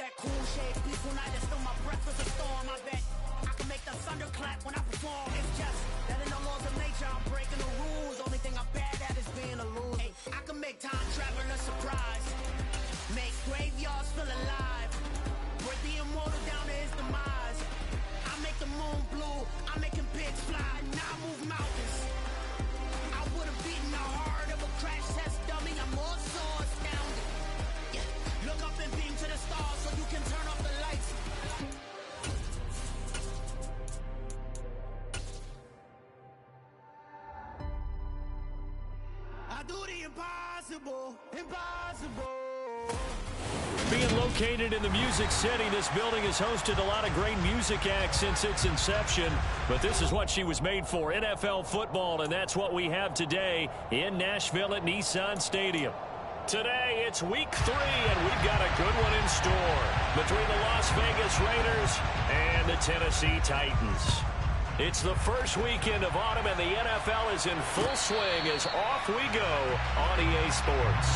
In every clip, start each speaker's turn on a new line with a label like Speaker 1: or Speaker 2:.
Speaker 1: that cool shade, peaceful night, and still my breath is a storm. I bet I can make the thunder clap when I perform. It's just that in the laws of nature, I'm breaking the rules. Only thing I'm bad at is being a loser. Hey, I can make time travel a surprise, make graveyards feel alive, break the immortal down to his demise. I make the moon blue, I'm making pigs fly, now I move mountains. I would have beaten the heart of a crash test dummy. I'm more so astounded. Yeah. Look up and beam to the stars so you can turn off the lights. I do the impossible, impossible.
Speaker 2: Being located in the Music City, this building has hosted a lot of great music acts since its inception, but this is what she was made for, NFL football, and that's what we have today in Nashville at Nissan Stadium. Today, it's week 3, and we've got a good one in store between the Las Vegas Raiders and the Tennessee Titans. It's the first weekend of autumn, and the NFL is in full swing as off we go on EA Sports.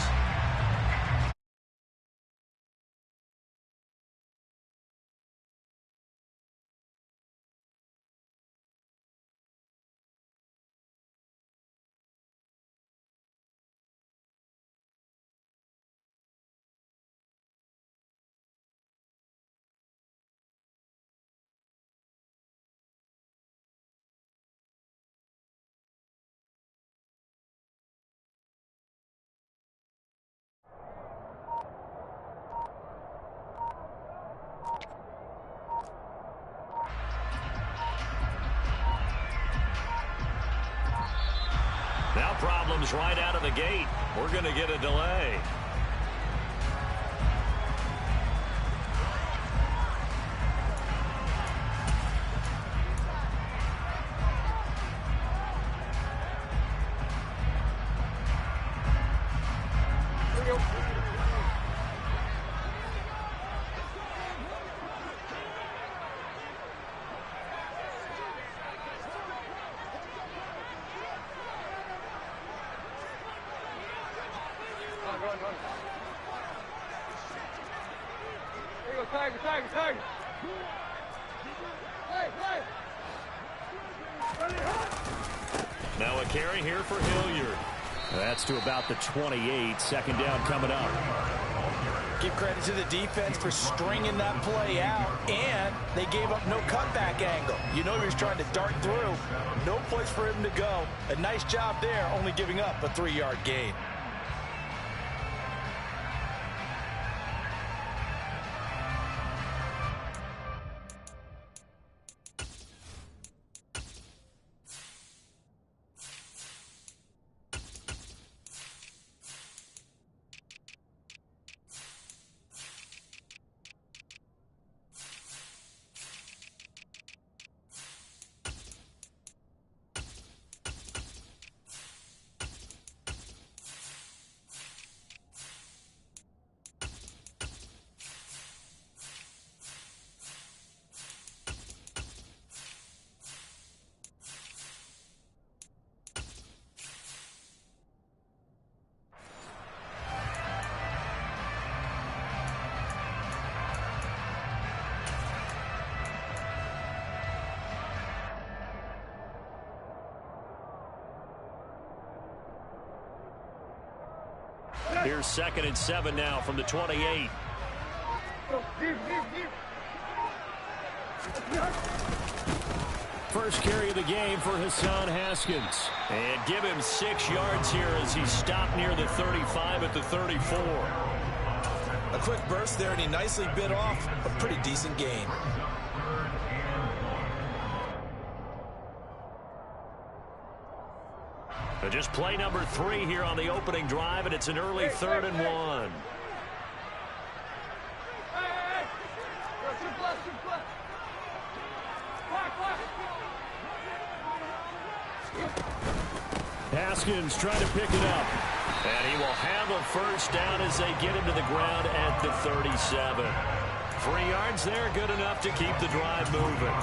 Speaker 2: Now problems right out of the gate. We're going to get a delay. Now a carry here for Hilliard. That's to about the 28. Second down coming up.
Speaker 3: Give credit to the defense for stringing that play out, and they gave up no cutback angle. You know he was trying to dart through. No place for him to go. A nice job there, only giving up a 3-yard gain.
Speaker 2: Here's 2nd and 7 now from the 28. First carry of the game for Hassan Haskins. And give him 6 yards here as he stopped near the 35 at the 34.
Speaker 3: A quick burst there, and he nicely bit off a pretty decent gain.
Speaker 2: Just play number 3 here on the opening drive, and it's an early 3rd and 1. Haskins trying to pick it up. And he will have a first down as they get him to the ground at the 37. 3 yards there, good enough to keep the drive moving.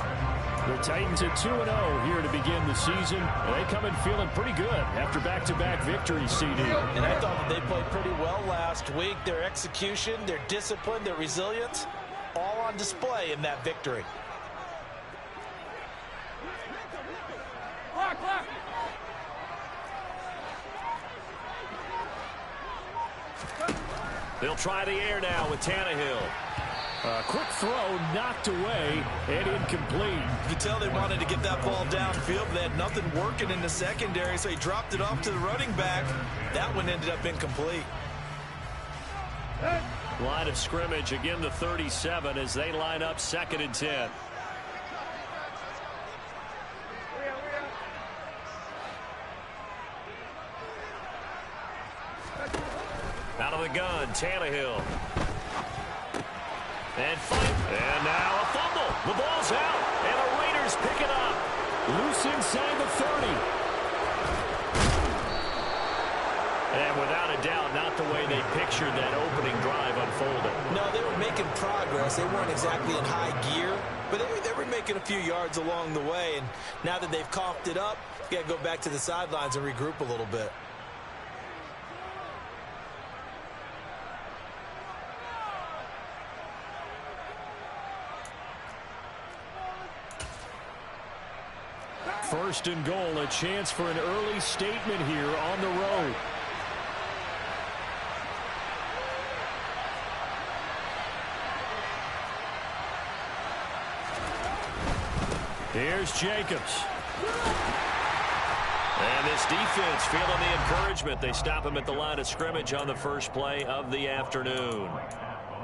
Speaker 2: The Titans at 2-0 here to begin the season. And they come in feeling pretty good after back-to-back victories, CD.
Speaker 3: And I thought that they played pretty well last week. Their execution, their discipline, their resilience, all on display in that victory.
Speaker 2: They'll try the air now with Tannehill. Quick throw knocked away and incomplete.
Speaker 3: You could tell they wanted to get that ball downfield. They had nothing working in the secondary, so he dropped it off to the running back. That one ended up incomplete.
Speaker 2: Line of scrimmage, again the 37 as they line up 2nd and 10. Out of the gun, Tannehill. And now a fumble. The ball's out, and the Raiders pick it up. Loose inside the 30. And without a doubt, not the way they pictured that opening drive unfolding.
Speaker 3: No, they were making progress. They weren't exactly in high gear, but they were making a few yards along the way. And now that they've coughed it up, you got to go back to the sidelines and regroup a little bit.
Speaker 2: First and goal, a chance for an early statement here on the road. Here's Jacobs. And this defense feeling the encouragement. They stop him at the line of scrimmage on the first play of the afternoon.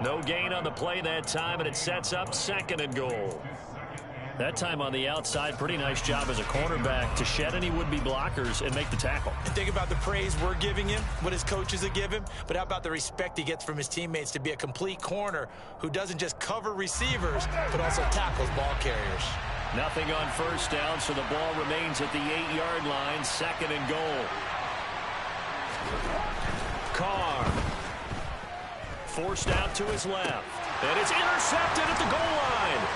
Speaker 2: No gain on the play that time, and it sets up 2nd and goal. That time on the outside, pretty nice job as a cornerback to shed any would-be blockers and make the tackle.
Speaker 3: And think about the praise we're giving him, what his coaches have given him, but how about the respect he gets from his teammates to be a complete corner who doesn't just cover receivers, but also tackles ball carriers.
Speaker 2: Nothing on first down, so the ball remains at the 8-yard line, 2nd and goal. Carr. Forced out to his left. And it's intercepted at the goal line.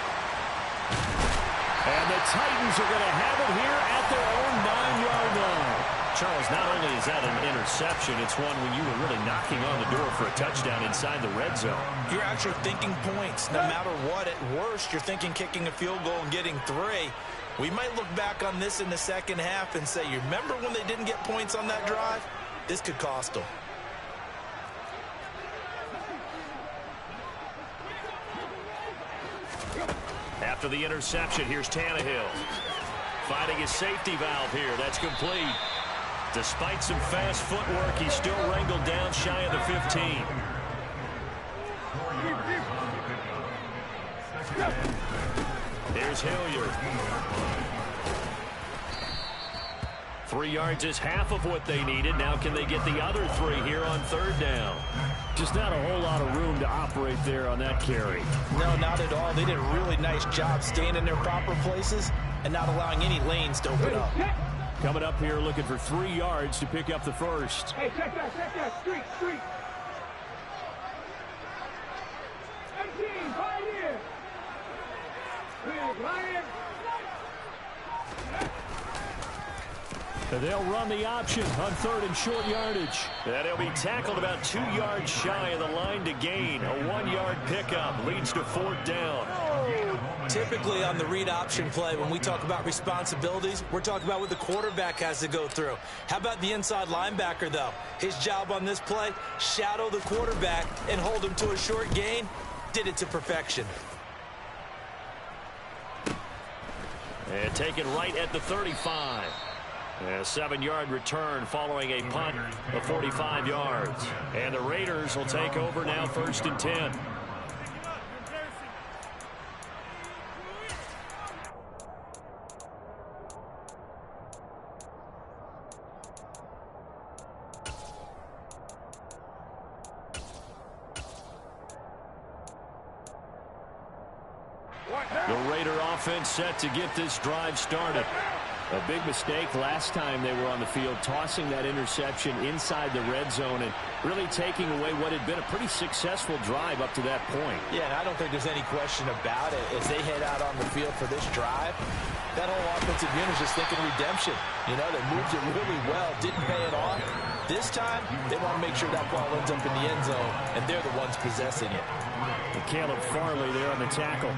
Speaker 2: And the Titans are going to have it here at their own 9-yard line. Charles, not only is that an interception, it's one when you were really knocking on the door for a touchdown inside the red zone. You're actually thinking points. No matter what, at worst, you're thinking kicking a field goal and getting 3. We might look back on this in the second half and say, you remember when they didn't get points on that drive? This could cost them. After the interception, here's Tannehill. Finding his safety valve here. That's complete. Despite some fast footwork, he's still wrangled down shy of the 15. Here's Hilliard. 3 yards is half of what they needed. Now can they get the other 3 here on 3rd down? Just not a whole lot of room to operate there on that carry. No, not at all. They did a really nice job staying in their proper places and not allowing any lanes to open up. Coming up here looking for 3 yards to pick up the first.
Speaker 4: Hey, check that. Street. 18, right here. Ryan.
Speaker 2: They'll run the option on 3rd and short yardage. And he'll be tackled about 2 yards shy of the line to gain. A 1-yard pickup leads to 4th down.
Speaker 3: Typically on the read option play, when we talk about responsibilities, we're talking about what the quarterback has to go through. How about the inside linebacker, though? His job on this play, shadow the quarterback and hold him to a short gain. Did it to perfection.
Speaker 2: And taken right at the 35. A 7-yard return following a punt of 45 yards. And the Raiders will take over now 1st and 10. The Raider offense set to get this drive started. A big mistake last time they were on the field, tossing that interception inside the red zone and really taking away what had been a pretty successful drive up to that point.
Speaker 3: Yeah, and I don't think there's any question about it. As they head out on the field for this drive, that whole offensive unit is just thinking redemption. You know, they moved it really well, didn't pay it off. This time, they want to make sure that ball ends up in the end zone, and they're the ones possessing it.
Speaker 2: Caleb Farley there on the tackle.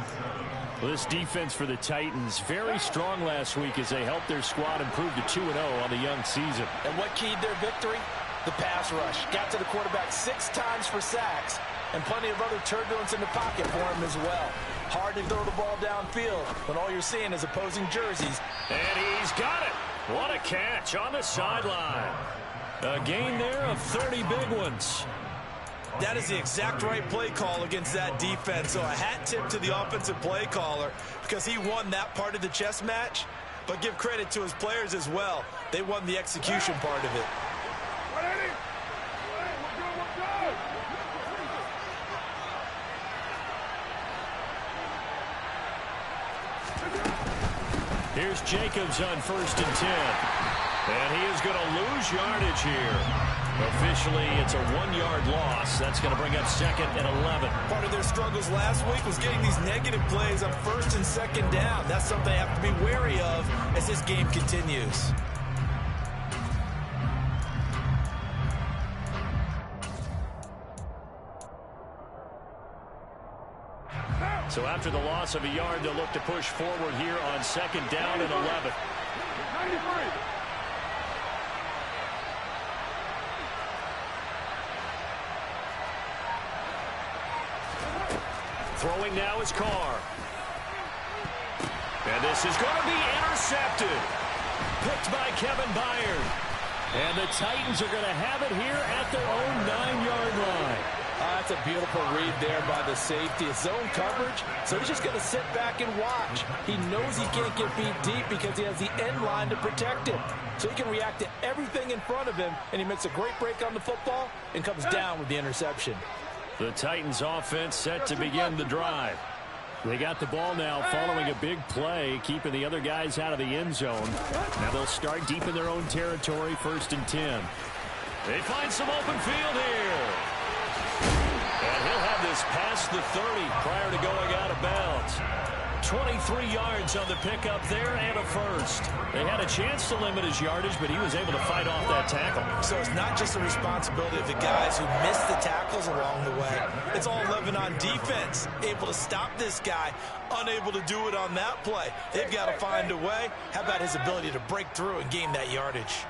Speaker 2: Well, this defense for the Titans, very strong last week as they helped their squad improve to 2-0 on the young season.
Speaker 3: And what keyed their victory? The pass rush. Got to the quarterback 6 times for sacks, and plenty of other turbulence in the pocket for him as well. Hard to throw the ball downfield when all you're seeing is opposing jerseys.
Speaker 2: And he's got it. What a catch on the sideline. A gain there of 30 big ones.
Speaker 3: That is the exact right play call against that defense. So a hat tip to the offensive play caller because he won that part of the chess match. But give credit to his players as well. They won the execution part of it.
Speaker 2: Here's Jacobs on 1st and 10. And he is going to lose yardage here. Officially, it's a 1-yard loss. That's going to bring up 2nd and 11.
Speaker 3: Part of their struggles last week was getting these negative plays on 1st and 2nd down. That's something they have to be wary of as this game continues.
Speaker 2: So after the loss of a yard, they'll look to push forward here on 2nd down and 11.
Speaker 4: 93.
Speaker 2: Throwing now is Carr. And this is going to be intercepted. Picked by Kevin Byard. And the Titans are going to have it here at their own 9-yard line.
Speaker 3: That's a beautiful read there by the safety. It's zone coverage, so he's just going to sit back and watch. He knows he can't get beat deep because he has the end line to protect him. So he can react to everything in front of him, and he makes a great break on the football and comes down with the interception.
Speaker 2: The Titans offense set to begin the drive. They got the ball now following a big play, keeping the other guys out of the end zone. Now they'll start deep in their own territory, 1st and 10. They find some open field here. And he'll have this past the 30 prior to going out of bounds. 23 yards on the pickup there and a first. They had a chance to limit his yardage, but he was able to fight off that tackle.
Speaker 3: So it's not just the responsibility of the guys who missed the tackles along the way. It's all 11 on defense. Able to stop this guy, unable to do it on that play. They've got to find a way. How about his ability to break through and gain that yardage?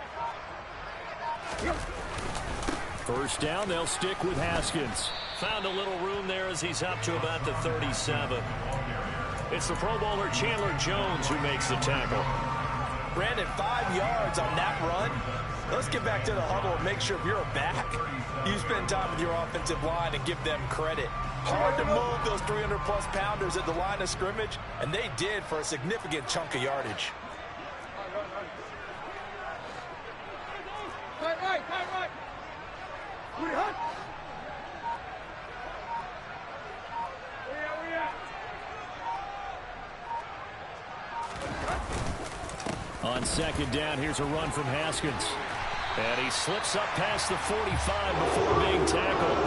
Speaker 2: 1st down, they'll stick with Haskins. Found a little room there as he's up to about the 37. It's the Pro Bowler Chandler Jones who makes the tackle.
Speaker 3: Brandon, 5 yards on that run. Let's get back to the huddle and make sure if you're a back, you spend time with your offensive line and give them credit. Hard to move those 300-plus pounders at the line of scrimmage, and they did for a significant chunk of yardage.
Speaker 4: Tight right. Rudy Hunt. Where you at?
Speaker 2: On 2nd down, here's a run from Haskins. And he slips up past the 45 before being tackled.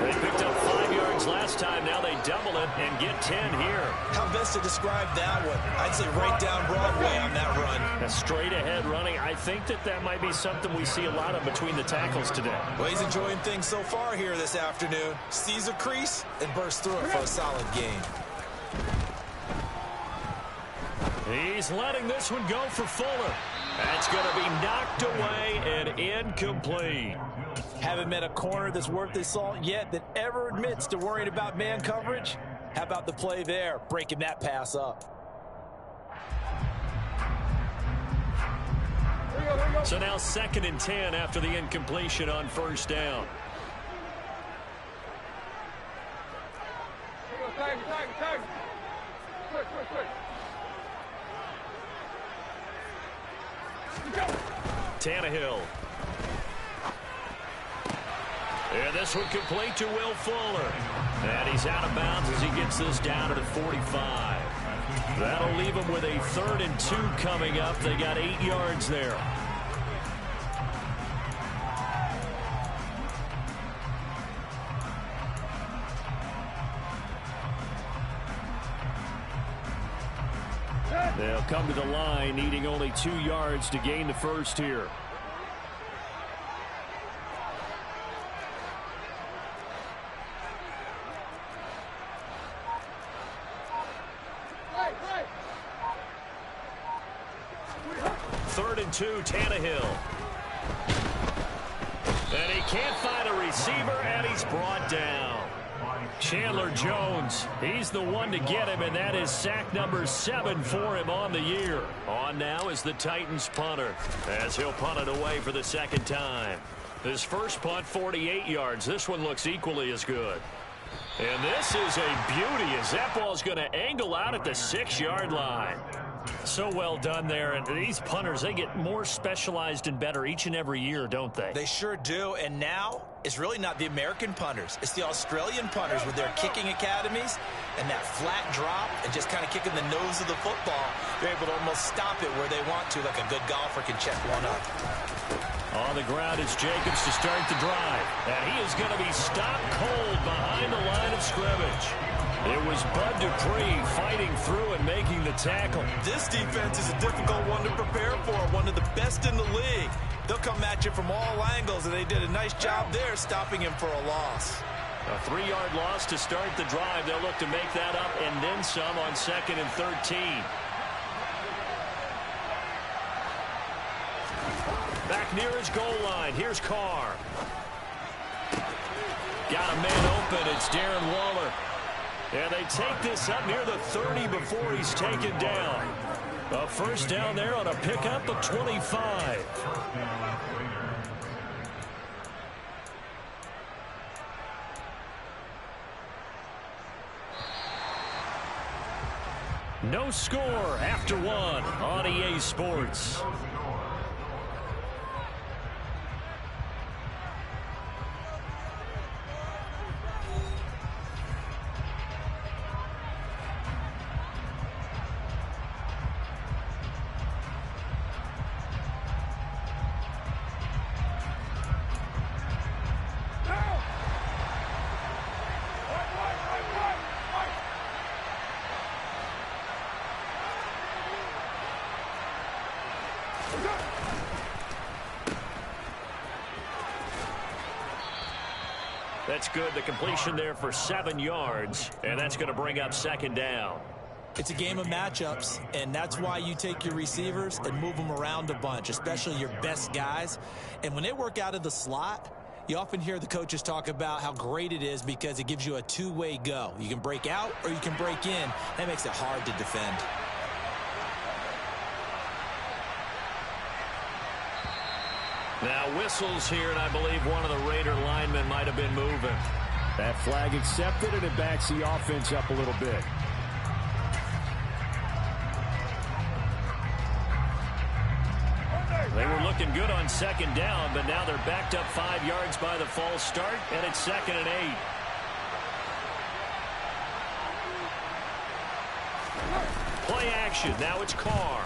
Speaker 2: They picked up 5 yards last time. Now they double it and get 10 here.
Speaker 3: How best to describe that one? I'd say right down Broadway on that run.
Speaker 2: A straight ahead running. I think that might be something we see a lot of between the tackles today.
Speaker 3: Well, he's enjoying things so far here this afternoon. Sees a crease and bursts through it for a solid gain.
Speaker 2: He's letting this one go for Fuller. That's going to be knocked away and incomplete.
Speaker 3: Haven't met a corner that's worth his salt yet that ever admits to worrying about man coverage. How about the play there, breaking that pass up?
Speaker 2: So now 2nd and 10 after the incompletion on 1st down.
Speaker 4: Tight. Switch.
Speaker 2: Tannehill. And this one complete to Will Fuller. And he's out of bounds as he gets this down to the 45. That'll leave them with a 3rd and 2 coming up. They got 8 yards there. They'll come to the line, needing only 2 yards to gain the first here. Third and 2, Tannehill. And he can't find a receiver, and he's brought down. Chandler Jones, he's the one to get him, and that is sack number 7 for him on the year. On now is the Titans punter, as he'll punt it away for the 2nd time. His first punt, 48 yards. This one looks equally as good. And this is a beauty, as that ball's going to angle out at the 6-yard line. So well done there. And these punters, they get more specialized and better each and every year, don't they?
Speaker 3: They sure do. And now it's really not the American punters. It's the Australian punters with their kicking academies and that flat drop and just kind of kicking the nose of the football. They're able to almost stop it where they want to, like a good golfer can check one up.
Speaker 2: On the ground is Jacobs to start the drive. And he is going to be stopped cold behind the line of scrimmage. It was Bud Dupree fighting through and making the tackle.
Speaker 3: This defense is a difficult one to prepare for, one of the best in the league. They'll come at you from all angles, and they did a nice job there stopping him for a loss.
Speaker 2: A 3-yard loss to start the drive. They'll look to make that up and then some on 2nd and 13. Back near his goal line. Here's Carr. Got a man open. It's Darren Waller. And they take this up near the 30 before he's taken down. A first down there on a pickup of 25. No score after 1 on EA Sports. That's good. The completion there for 7 yards, and that's going to bring up 2nd down.
Speaker 3: It's a game of matchups, and that's why you take your receivers and move them around a bunch, especially your best guys. And when they work out of the slot, you often hear the coaches talk about how great it is because it gives you a two-way go. You can break out or you can break in. That makes it hard to defend.
Speaker 2: Now whistles here, and I believe one of the Raider linemen might have been moving.
Speaker 5: That flag accepted, and it backs the offense up a little bit.
Speaker 2: They were looking good on 2nd down, but now they're backed up 5 yards by the false start, and it's 2nd and 8. Play action. Now it's Carr.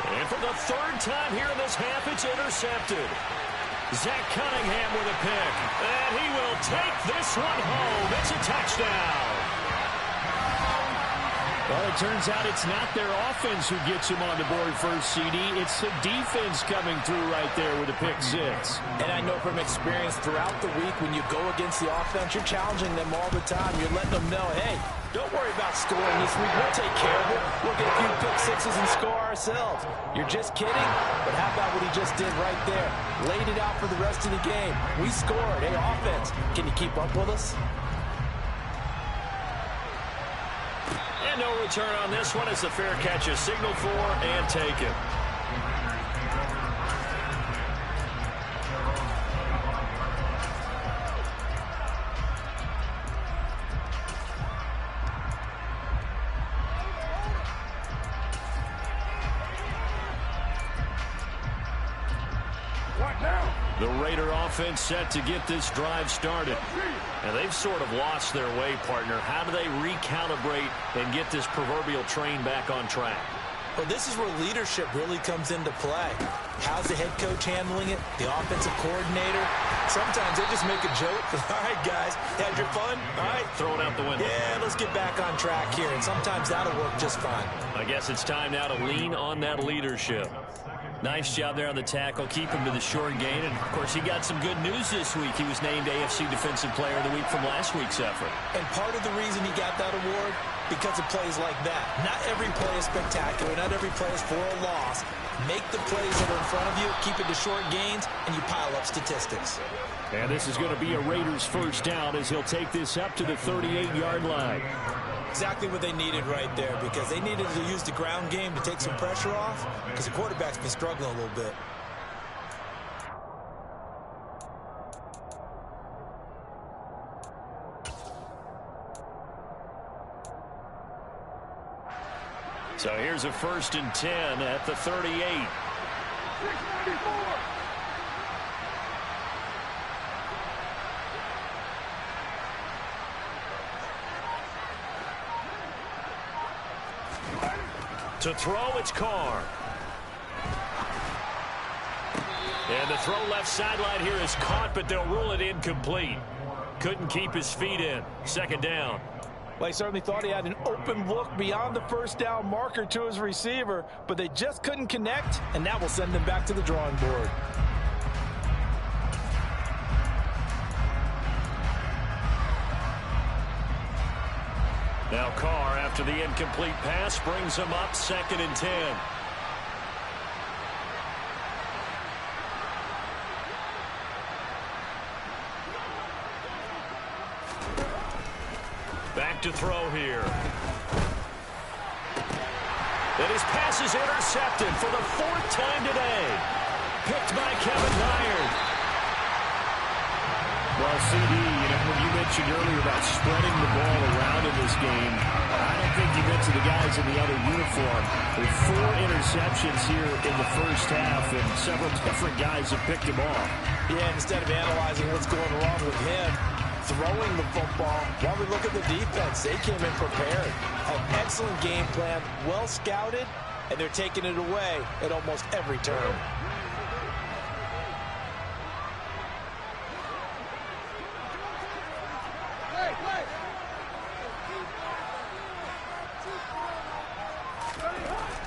Speaker 2: And for the 3rd time here in this half, it's intercepted. Zach Cunningham with a pick. And he will take this one home. It's a touchdown.
Speaker 5: Well, it turns out it's not their offense who gets him on the board first, CD. It's the defense coming through right there with a pick 6.
Speaker 3: And I know from experience throughout the week when you go against the offense, you're challenging them all the time. You're letting them know, hey, don't worry about scoring this week. We'll take care of it. We'll get a few pick 6s and score ourselves. You're just kidding? But how about what he just did right there? Laid it out for the rest of the game. We scored. Hey, offense, can you keep up with us?
Speaker 2: And no return on this one as the fair catch is signaled for and taken.
Speaker 4: What now?
Speaker 2: The Raider offense set to get this drive started. And they've sort of lost their way, partner. How do they recalibrate and get this proverbial train back on track?
Speaker 3: Well, this is where leadership really comes into play. How's the head coach handling it? The offensive coordinator? Sometimes they just make a joke. All right, guys, had your fun? All right.
Speaker 2: Throw it out the window.
Speaker 3: Yeah, let's get back on track here. And sometimes that'll work just fine.
Speaker 2: I guess it's time now to lean on that leadership. Nice job there on the tackle. Keep him to the short gain. And, of course, he got some good news this week. He was named AFC Defensive Player of the Week from last week's effort.
Speaker 3: And part of the reason he got that award, because of plays like that. Not every play is spectacular. Not every play is for a loss. Make the plays that are in front of you, keep it to short gains, and you pile up statistics.
Speaker 5: And this is going to be a Raiders first down as he'll take this up to the 38-yard line.
Speaker 3: Exactly what they needed right there, because they needed to use the ground game to take some pressure off, because the quarterback's been struggling a little bit.
Speaker 2: So here's a 1st and 10 at the 38.
Speaker 4: 694.
Speaker 2: To throw, it's Carr. And the throw left sideline here is caught, but they'll rule it incomplete. Couldn't keep his feet in. 2nd down.
Speaker 3: Well, he certainly thought he had an open look beyond the first down marker to his receiver, but they just couldn't connect, and that will send them back to the drawing board.
Speaker 2: Now Carr, after the incomplete pass, brings him up 2nd and 10. Back to throw here. And his pass is intercepted for the 4th time today. Picked by Kevin Byard.
Speaker 5: Well, CD, when you mentioned earlier about spreading the ball around in this game, I don't think you meant to the guys in the other uniform. With 4 interceptions here in the first half, and several different guys have picked him off.
Speaker 3: Yeah, instead of analyzing what's going wrong with him, throwing the football, while we look at the defense, they came in prepared. An excellent game plan, well scouted, and they're taking it away at almost every turn.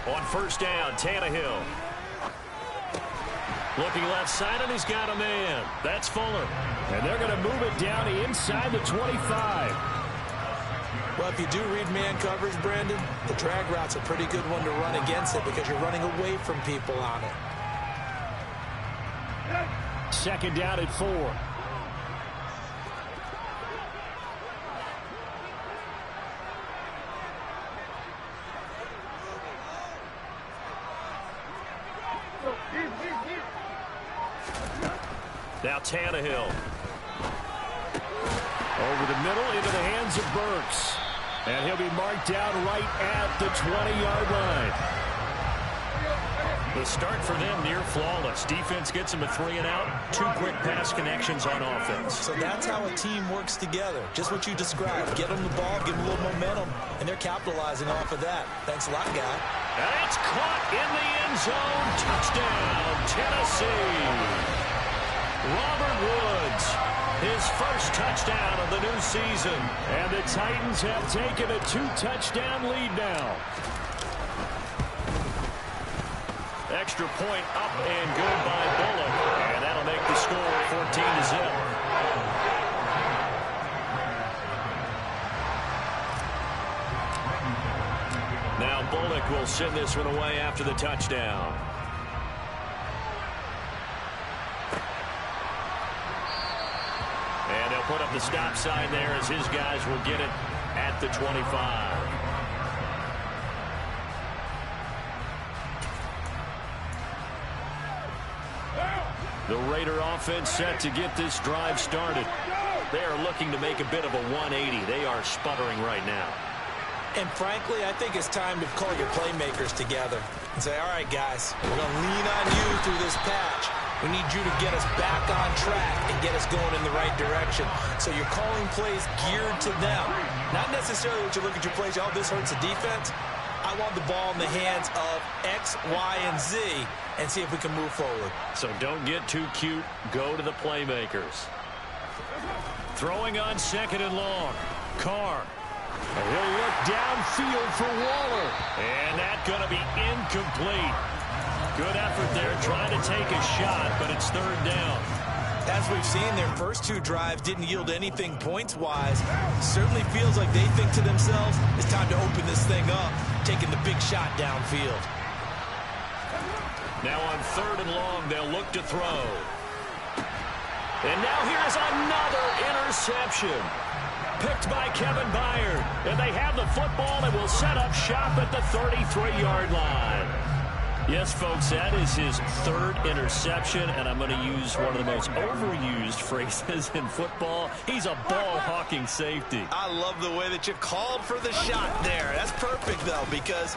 Speaker 2: On 1st down, Tannehill. Looking left side, and he's got a man. That's Fuller.
Speaker 5: And they're going to move it down inside the 25.
Speaker 3: Well, if you do read man coverage, Brandon, the drag route's a pretty good one to run against it because you're running away from people on it.
Speaker 5: 2nd down at 4.
Speaker 2: Now Tannehill.
Speaker 5: Over the middle into the hands of Burks. And he'll be marked down right at the 20-yard line.
Speaker 2: The start for them near flawless. Defense gets them a 3 and out. 2 quick pass connections on offense.
Speaker 3: So that's how a team works together. Just what you described. Get them the ball, give them a little momentum, and they're capitalizing off of that. Thanks a lot, guy.
Speaker 2: And it's caught in the end zone. Touchdown, Tennessee. Robert Woods, his first touchdown of the new season.
Speaker 5: And the Titans have taken a 2-touchdown lead now.
Speaker 2: Extra point up and good by Bullock. And that'll make the score 14-0. Now Bullock will send this one away after the touchdown. And they'll put up the stop sign there as his guys will get it at the 25. The Raider offense set to get this drive started. They are looking to make a bit of a 180. They are sputtering right now.
Speaker 3: And frankly, I think it's time to call your playmakers together. and say, all right, guys, we're going to lean on you through this patch. We need you to get us back on track and get us going in the right direction. So you're calling plays geared to them. Not necessarily what you look at your plays, oh, this hurts the defense. I want the ball in the hands of X, Y, and Z and see if we can move forward.
Speaker 2: So don't get too cute. Go to the playmakers. Throwing on 2nd and long. Carr. He'll look downfield for Waller. And that's going to be incomplete. Good effort there trying to take a shot, but it's 3rd down.
Speaker 3: As we've seen, their first 2 drives didn't yield anything points-wise. Certainly feels like they think to themselves, it's time to open this thing up, taking the big shot downfield.
Speaker 2: Now on 3rd and long, they'll look to throw. And now here's another interception. Picked by Kevin Byard. And they have the football and will set up shop at the 33-yard line. Yes, folks, that is his 3rd interception, and I'm going to use one of the most overused phrases in football. He's a ball-hawking safety.
Speaker 3: I love the way that you called for the shot there. That's perfect, though, because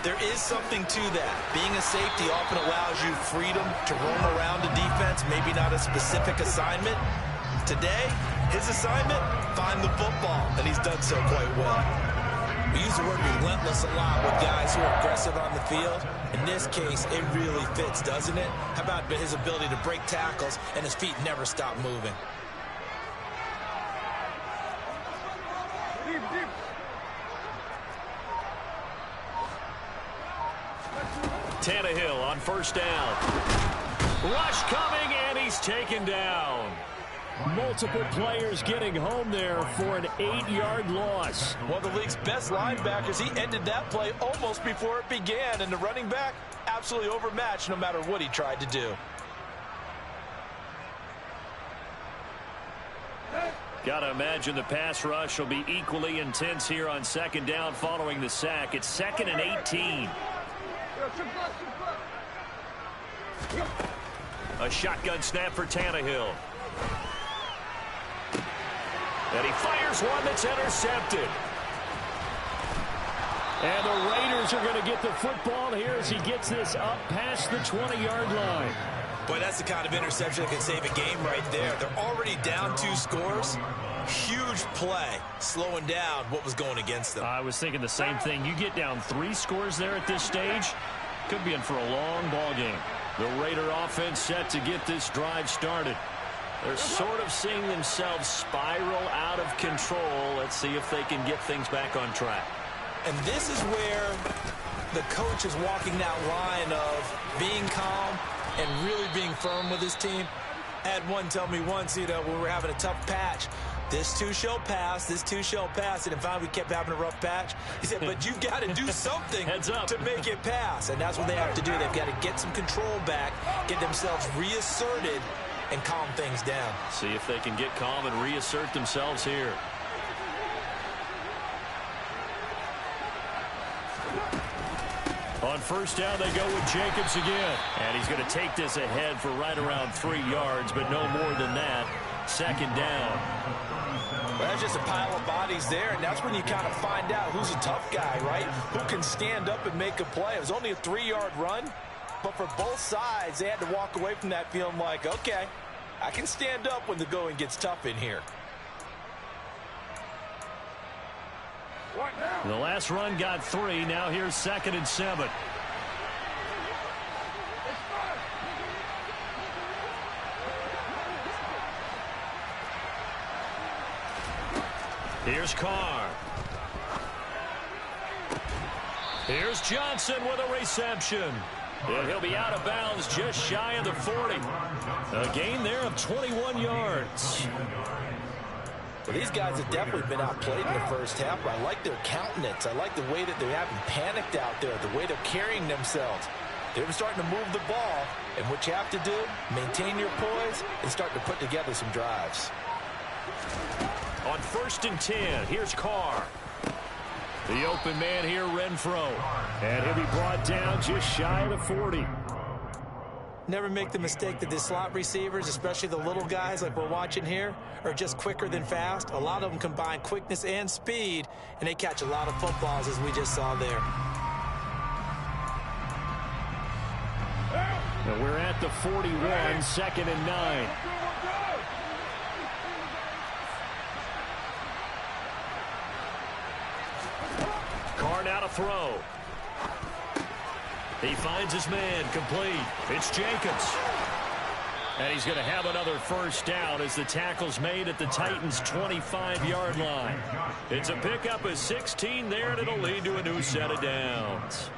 Speaker 3: there is something to that. Being a safety often allows you freedom to roam around a defense, maybe not a specific assignment. Today, his assignment, find the football, and he's done so quite well. We use the word relentless a lot with guys who are aggressive on the field. In this case, it really fits, doesn't it? How about his ability to break tackles and his feet never stop moving?
Speaker 4: Deep, deep.
Speaker 2: Tannehill on 1st down. Rush coming, and he's taken down. Multiple players getting home there for an 8-yard loss.
Speaker 3: One of the league's best linebackers, he ended that play almost before it began, and the running back absolutely overmatched no matter what he tried to do.
Speaker 2: Got to imagine the pass rush will be equally intense here on 2nd down following the sack. It's 2nd and 18. A shotgun snap for Tannehill. And he fires one that's intercepted. And the Raiders are going to get the football here as he gets this up past the 20-yard line.
Speaker 3: Boy, that's the kind of interception that can save a game right there. They're already down 2 scores. Huge play, slowing down what was going against them.
Speaker 2: I was thinking the same thing. You get down 3 scores there at this stage, could be in for a long ball game. The Raider offense set to get this drive started. They're sort of seeing themselves spiral out of control. Let's see if they can get things back on track.
Speaker 3: And this is where the coach is walking that line of being calm and really being firm with his team. I had one tell me once, when we were having a tough patch, this too shall pass, this too shall pass. And finally we kept having a rough patch. He said, but you've got to do something to make it pass. And that's what they have to do. They've got to get some control back, get themselves reasserted, and calm things down.
Speaker 2: See if they can get calm and reassert themselves here. On 1st down, they go with Jacobs again. And he's going to take this ahead for right around 3 yards, but no more than that. 2nd down.
Speaker 3: Well, that's just a pile of bodies there, and that's when you kind of find out who's a tough guy, right? Who can stand up and make a play. It was only a 3-yard run, but for both sides, they had to walk away from that feeling like, okay, I can stand up when the going gets tough in here.
Speaker 2: The last run got 3. Now here's 2nd and 7. Here's Carr. Here's Johnson with a reception. And he'll be out of bounds just shy of the 40. A gain there of 21 yards.
Speaker 3: Well, these guys have definitely been outplayed in the first half, but I like their countenance. I like the way that they haven't panicked out there, the way they're carrying themselves. They're starting to move the ball, and what you have to do, maintain your poise and start to put together some drives.
Speaker 2: On 1st and 10, here's Carr. The open man here, Renfro. And he'll be brought down just shy of the 40.
Speaker 3: Never make the mistake that the slot receivers, especially the little guys like we're watching here, are just quicker than fast. A lot of them combine quickness and speed, and they catch a lot of footballs, as we just saw there.
Speaker 5: And we're at the 41, second and 9.
Speaker 2: Carr now to throw. He finds his man, complete. It's Jacobs. And he's going to have another first down as the tackle's made at the Titans' 25-yard line. It's a pickup of 16 there, and it'll lead to a new set of downs.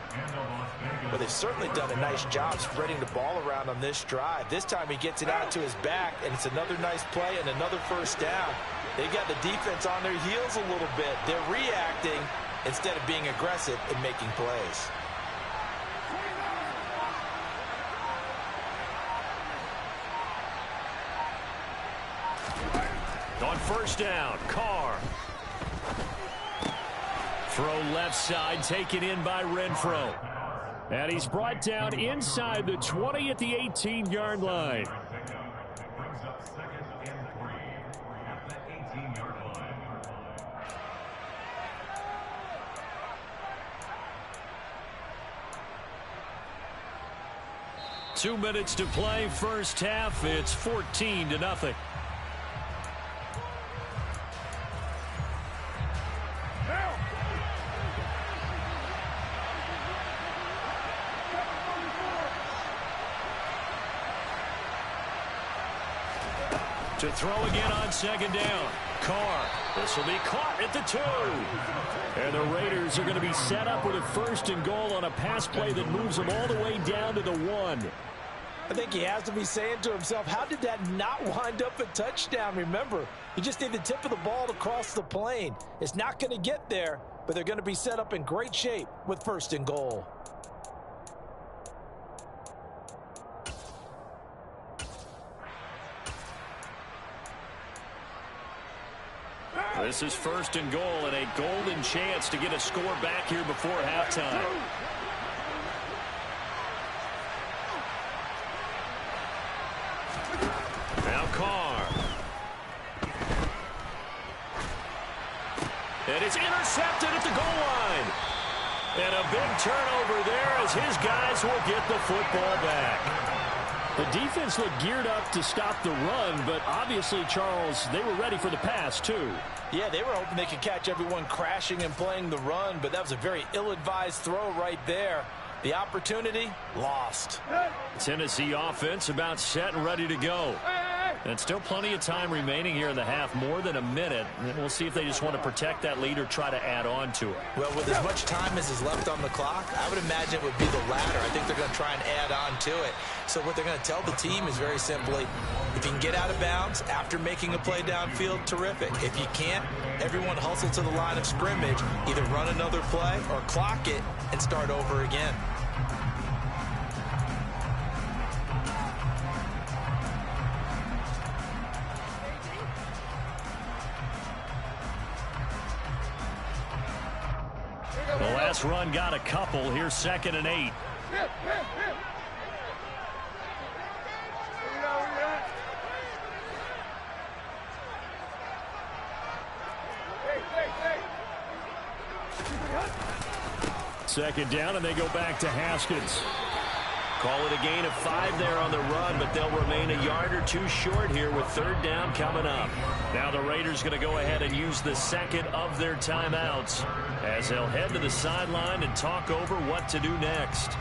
Speaker 3: Well, they've certainly done a nice job spreading the ball around on this drive. This time he gets it out to his back, and it's another nice play and another first down. They got the defense on their heels a little bit. They're reacting instead of being aggressive and making plays.
Speaker 2: On first down, Carr. Throw left side, taken in by Renfro.
Speaker 5: And he's brought down inside the 20 at the 18-yard line.
Speaker 2: Two minutes to play, first half. It's 14-0. To throw again on second down. Carr. This will be caught at the 2.
Speaker 5: And the Raiders are going to be set up with a first and goal on a pass play that moves them all the way down to the 1.
Speaker 3: I think he has to be saying to himself, how did that not wind up a touchdown? Remember, you just need the tip of the ball to cross the plane. It's not going to get there, but they're going to be set up in great shape with first and goal.
Speaker 2: This is first and goal and a golden chance to get a score back here before halftime. Now Carr. And it's intercepted at the goal line. And a big turnover there as his guys will get the football back.
Speaker 5: The defense looked geared up to stop the run, but obviously, Charles, they were ready for the pass, too.
Speaker 3: Yeah, they were hoping they could catch everyone crashing and playing the run, but that was a very ill-advised throw right there. The opportunity, lost.
Speaker 2: Tennessee offense about set and ready to go. And still plenty of time remaining here in the half, more than a minute. And we'll see if they just want to protect that lead or try to add on to it.
Speaker 3: Well, with as much time as is left on the clock, I would imagine it would be the latter. I think they're going to try and add on to it. So what they're going to tell the team is very simply, if you can get out of bounds after making a play downfield, terrific. If you can't, everyone hustle to the line of scrimmage, either run another play or clock it and start over again.
Speaker 2: The last run got a couple. Here's second and 8.
Speaker 5: Second down, and they go back to Haskins.
Speaker 2: Call it a gain of 5 there on the run, but they'll remain a yard or two short here with third down coming up. Now the Raiders going to go ahead and use the second of their timeouts as they'll head to the sideline and talk over what to do next.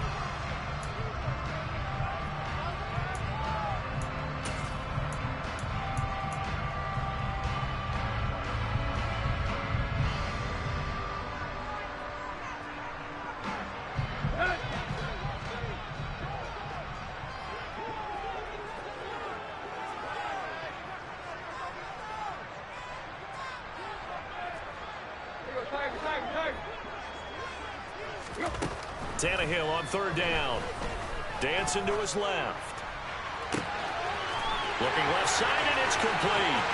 Speaker 2: Tannehill on third down. Dancing to his left. Looking left side, and it's complete.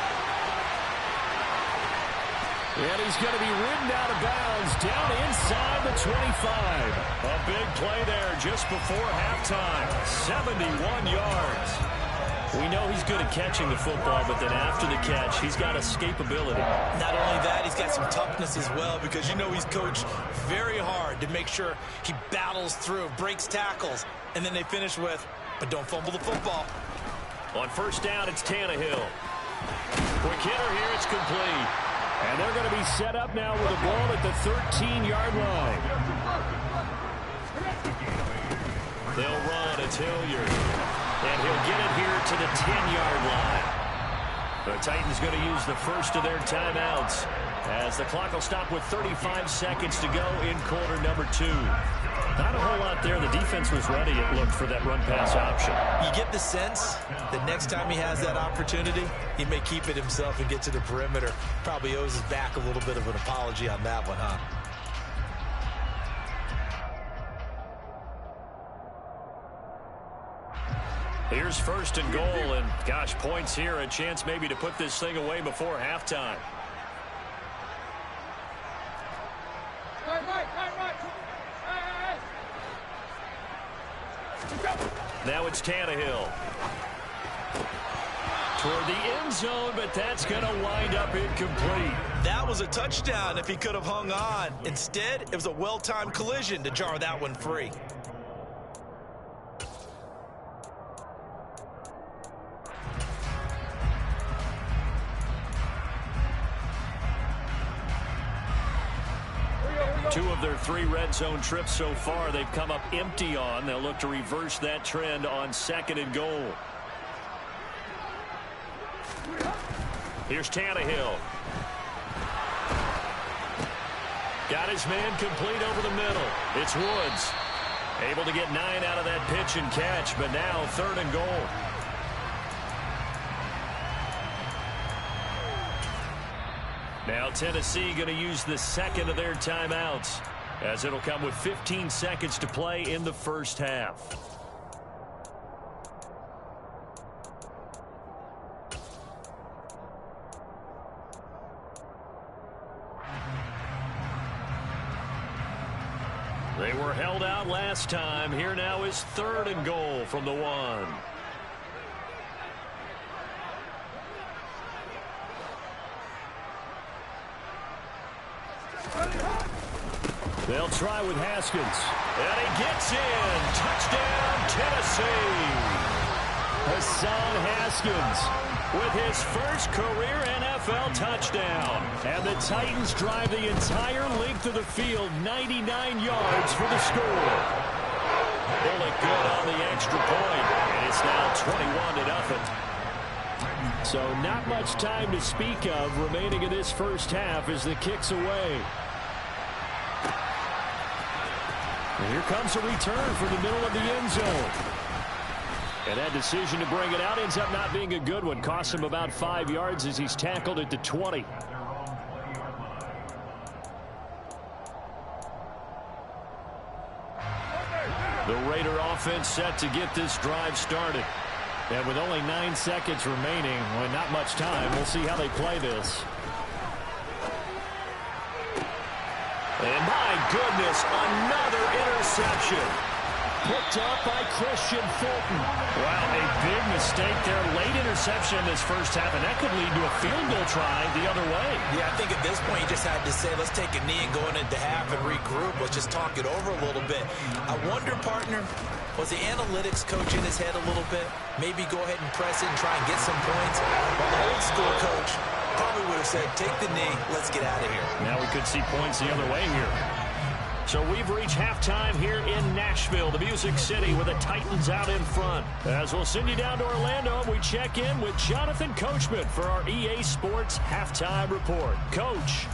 Speaker 5: And he's going to be ridden out of bounds down inside the 25.
Speaker 2: A big play there just before halftime. 71 yards. We know he's good at catching the football, but then after the catch, he's got escapability.
Speaker 3: Not only that, he's got some toughness as well, because you know he's coached very hard to make sure he battles through, breaks tackles, and then they finish with, but don't fumble the football.
Speaker 2: On first down, it's Tannehill. Quick hitter here, it's complete.
Speaker 5: And they're going to be set up now with the ball at the 13-yard line.
Speaker 2: They'll run, it's Hilliard. And he'll get it here to the 10-yard line. The Titans going to use the first of their timeouts as the clock will stop with 35 seconds to go in quarter number 2. Not a whole lot there. The defense was ready, it looked, for that run-pass option.
Speaker 3: You get the sense that next time he has that opportunity, he may keep it himself and get to the perimeter. Probably owes his back a little bit of an apology on that one, huh?
Speaker 2: Here's first and goal, and gosh, points here, a chance maybe to put this thing away before halftime. Now it's Tannehill. Toward the end zone, but that's going to wind up incomplete.
Speaker 3: That was a touchdown if he could have hung on. Instead, it was a well-timed collision to jar that one free.
Speaker 2: Two of their 3 red zone trips so far they've come up empty on. They'll look to reverse that trend on second and goal. Here's Tannehill. Got his man complete over the middle. It's Woods. Able to get 9 out of that pitch and catch, but now third and goal. Now Tennessee going to use the second of their timeouts, as it'll come with 15 seconds to play in the first half. They were held out last time. Here now is third and goal from the 1.
Speaker 5: They'll try with Haskins.
Speaker 2: And he gets in. Touchdown, Tennessee.
Speaker 5: Hassan Haskins
Speaker 2: with his first career NFL touchdown.
Speaker 5: And the Titans drive the entire length of the field, 99 yards for the score.
Speaker 2: Pull it good on the extra point, and it's now 21-0.
Speaker 5: So not much time to speak of remaining in this first half as the kick's away. And here comes a return from the middle of the end zone. And that decision to bring it out ends up not being a good one. Costs him about 5 yards as he's tackled at the 20.
Speaker 2: The Raider offense set to get this drive started.
Speaker 5: And with only 9 seconds remaining, well, not much time, we'll see how they play this.
Speaker 2: And my goodness, another interception.
Speaker 5: Picked up by Christian Fulton.
Speaker 2: Wow, a big mistake there. Late interception in this first half, and that could lead to a field goal try the other way.
Speaker 3: Yeah, I think at this point you just had to say, let's take a knee and go into half and regroup. Let's just talk it over a little bit. I wonder, partner, was the analytics coach in his head a little bit? Maybe go ahead and press it and try and get some points. Well, the old school coach probably would have said, take the knee, let's get out of here.
Speaker 2: Now we could see points the other way here. So we've reached halftime here in Nashville, the Music City, with the Titans out in front. As we'll send you down to Orlando, we check in with Jonathan Coachman for our EA Sports Halftime Report. Coach.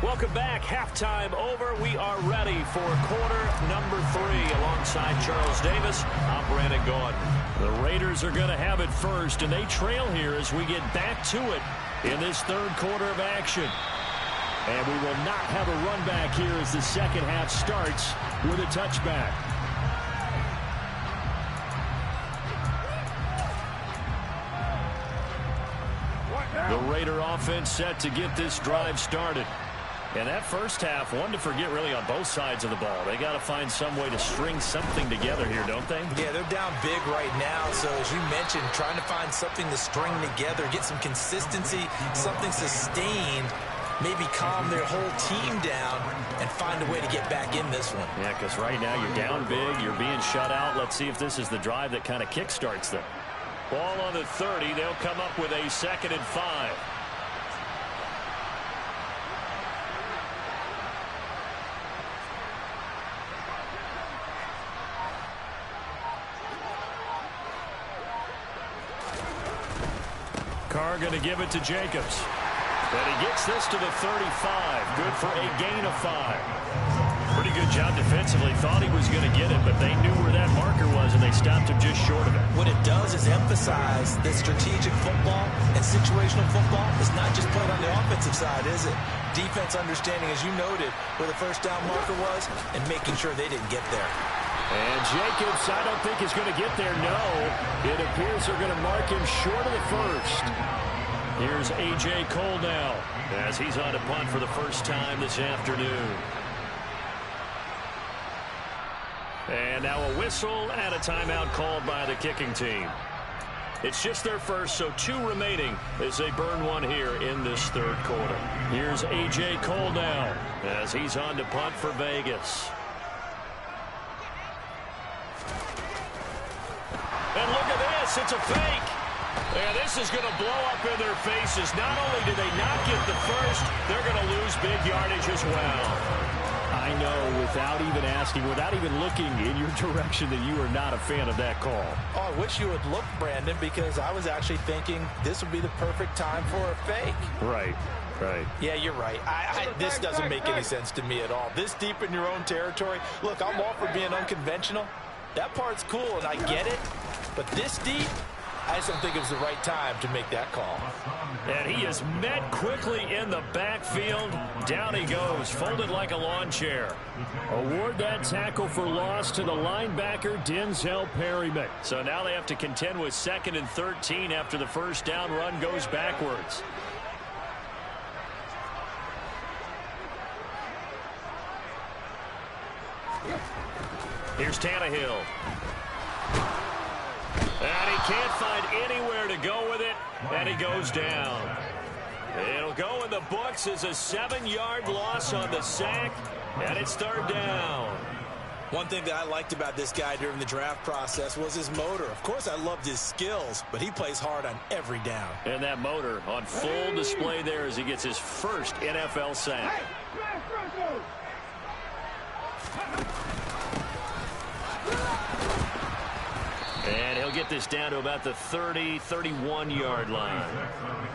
Speaker 2: Welcome back. Halftime over. We are ready for quarter number 3. Alongside Charles Davis, I'm Brandon Gordon. The Raiders are going to have it first, and they trail here as we get back to it in this third quarter of action. And we will not have a run back here as the second half starts with a touchback. The Raider offense set to get this drive started. And that first half, one to forget really on both sides of the ball. They got to find some way to string something together here, don't they?
Speaker 3: Yeah, they're down big right now. So as you mentioned, trying to find something to string together, get some consistency, something sustained. maybe calm their whole team down and find a way to get back in this one.
Speaker 2: Yeah, because right now you're down big, you're being shut out. Let's see if this is the drive that kind of kickstarts them. Ball on the 30. They'll come up with a 2nd and 5. Carr going to give it to Jacobs. And he gets this to the 35. Good for a gain of 5. Pretty good job defensively. Thought he was going to get it, but they knew where that marker was, and they stopped him just short of it.
Speaker 3: What it does is emphasize that strategic football and situational football is not just played on the offensive side, is it? Defense understanding, as you noted, where the first down marker was and making sure they didn't get there.
Speaker 2: And Jacobs, I don't think is going to get there. No, it appears they're going to mark him short of the first. Here's A.J. Cole now as he's on a punt for the first time this afternoon. And now a whistle and a timeout called by the kicking team. It's just their first, so 2 remaining as they burn one here in this third quarter. Here's A.J. Cole now as he's on to punt for Vegas. And look at this, it's a fake. And this is going to blow up in their faces. Not only do they not get the first, they're going to lose big yardage as well. I know, without even asking, without even looking in your direction, that you are not a fan of that call.
Speaker 3: Oh, I wish you would look, Brandon, because I was actually thinking this would be the perfect time for a fake.
Speaker 2: Right.
Speaker 3: Yeah, you're right. This doesn't make any sense to me at all. This deep in your own territory. Look, I'm all for being unconventional. That part's cool, and I get it. But this deep, I just don't think it was the right time to make that call.
Speaker 2: And he is met quickly in the backfield. Down he goes, folded like a lawn chair. Award that tackle for loss to the linebacker, Denzel Perryman. So now they have to contend with 2nd and 13 after the first down run goes backwards. Here's Tannehill. And he can't find anywhere to go with it, and he goes down. It'll go in the books as a 7-yard loss on the sack, and it's 3rd down.
Speaker 3: One thing that I liked about this guy during the draft process was his motor. Of course, I loved his skills, but he plays hard on every down.
Speaker 2: And that motor on full display there as he gets his first NFL sack. And he'll get this down to about the 30, 31-yard line.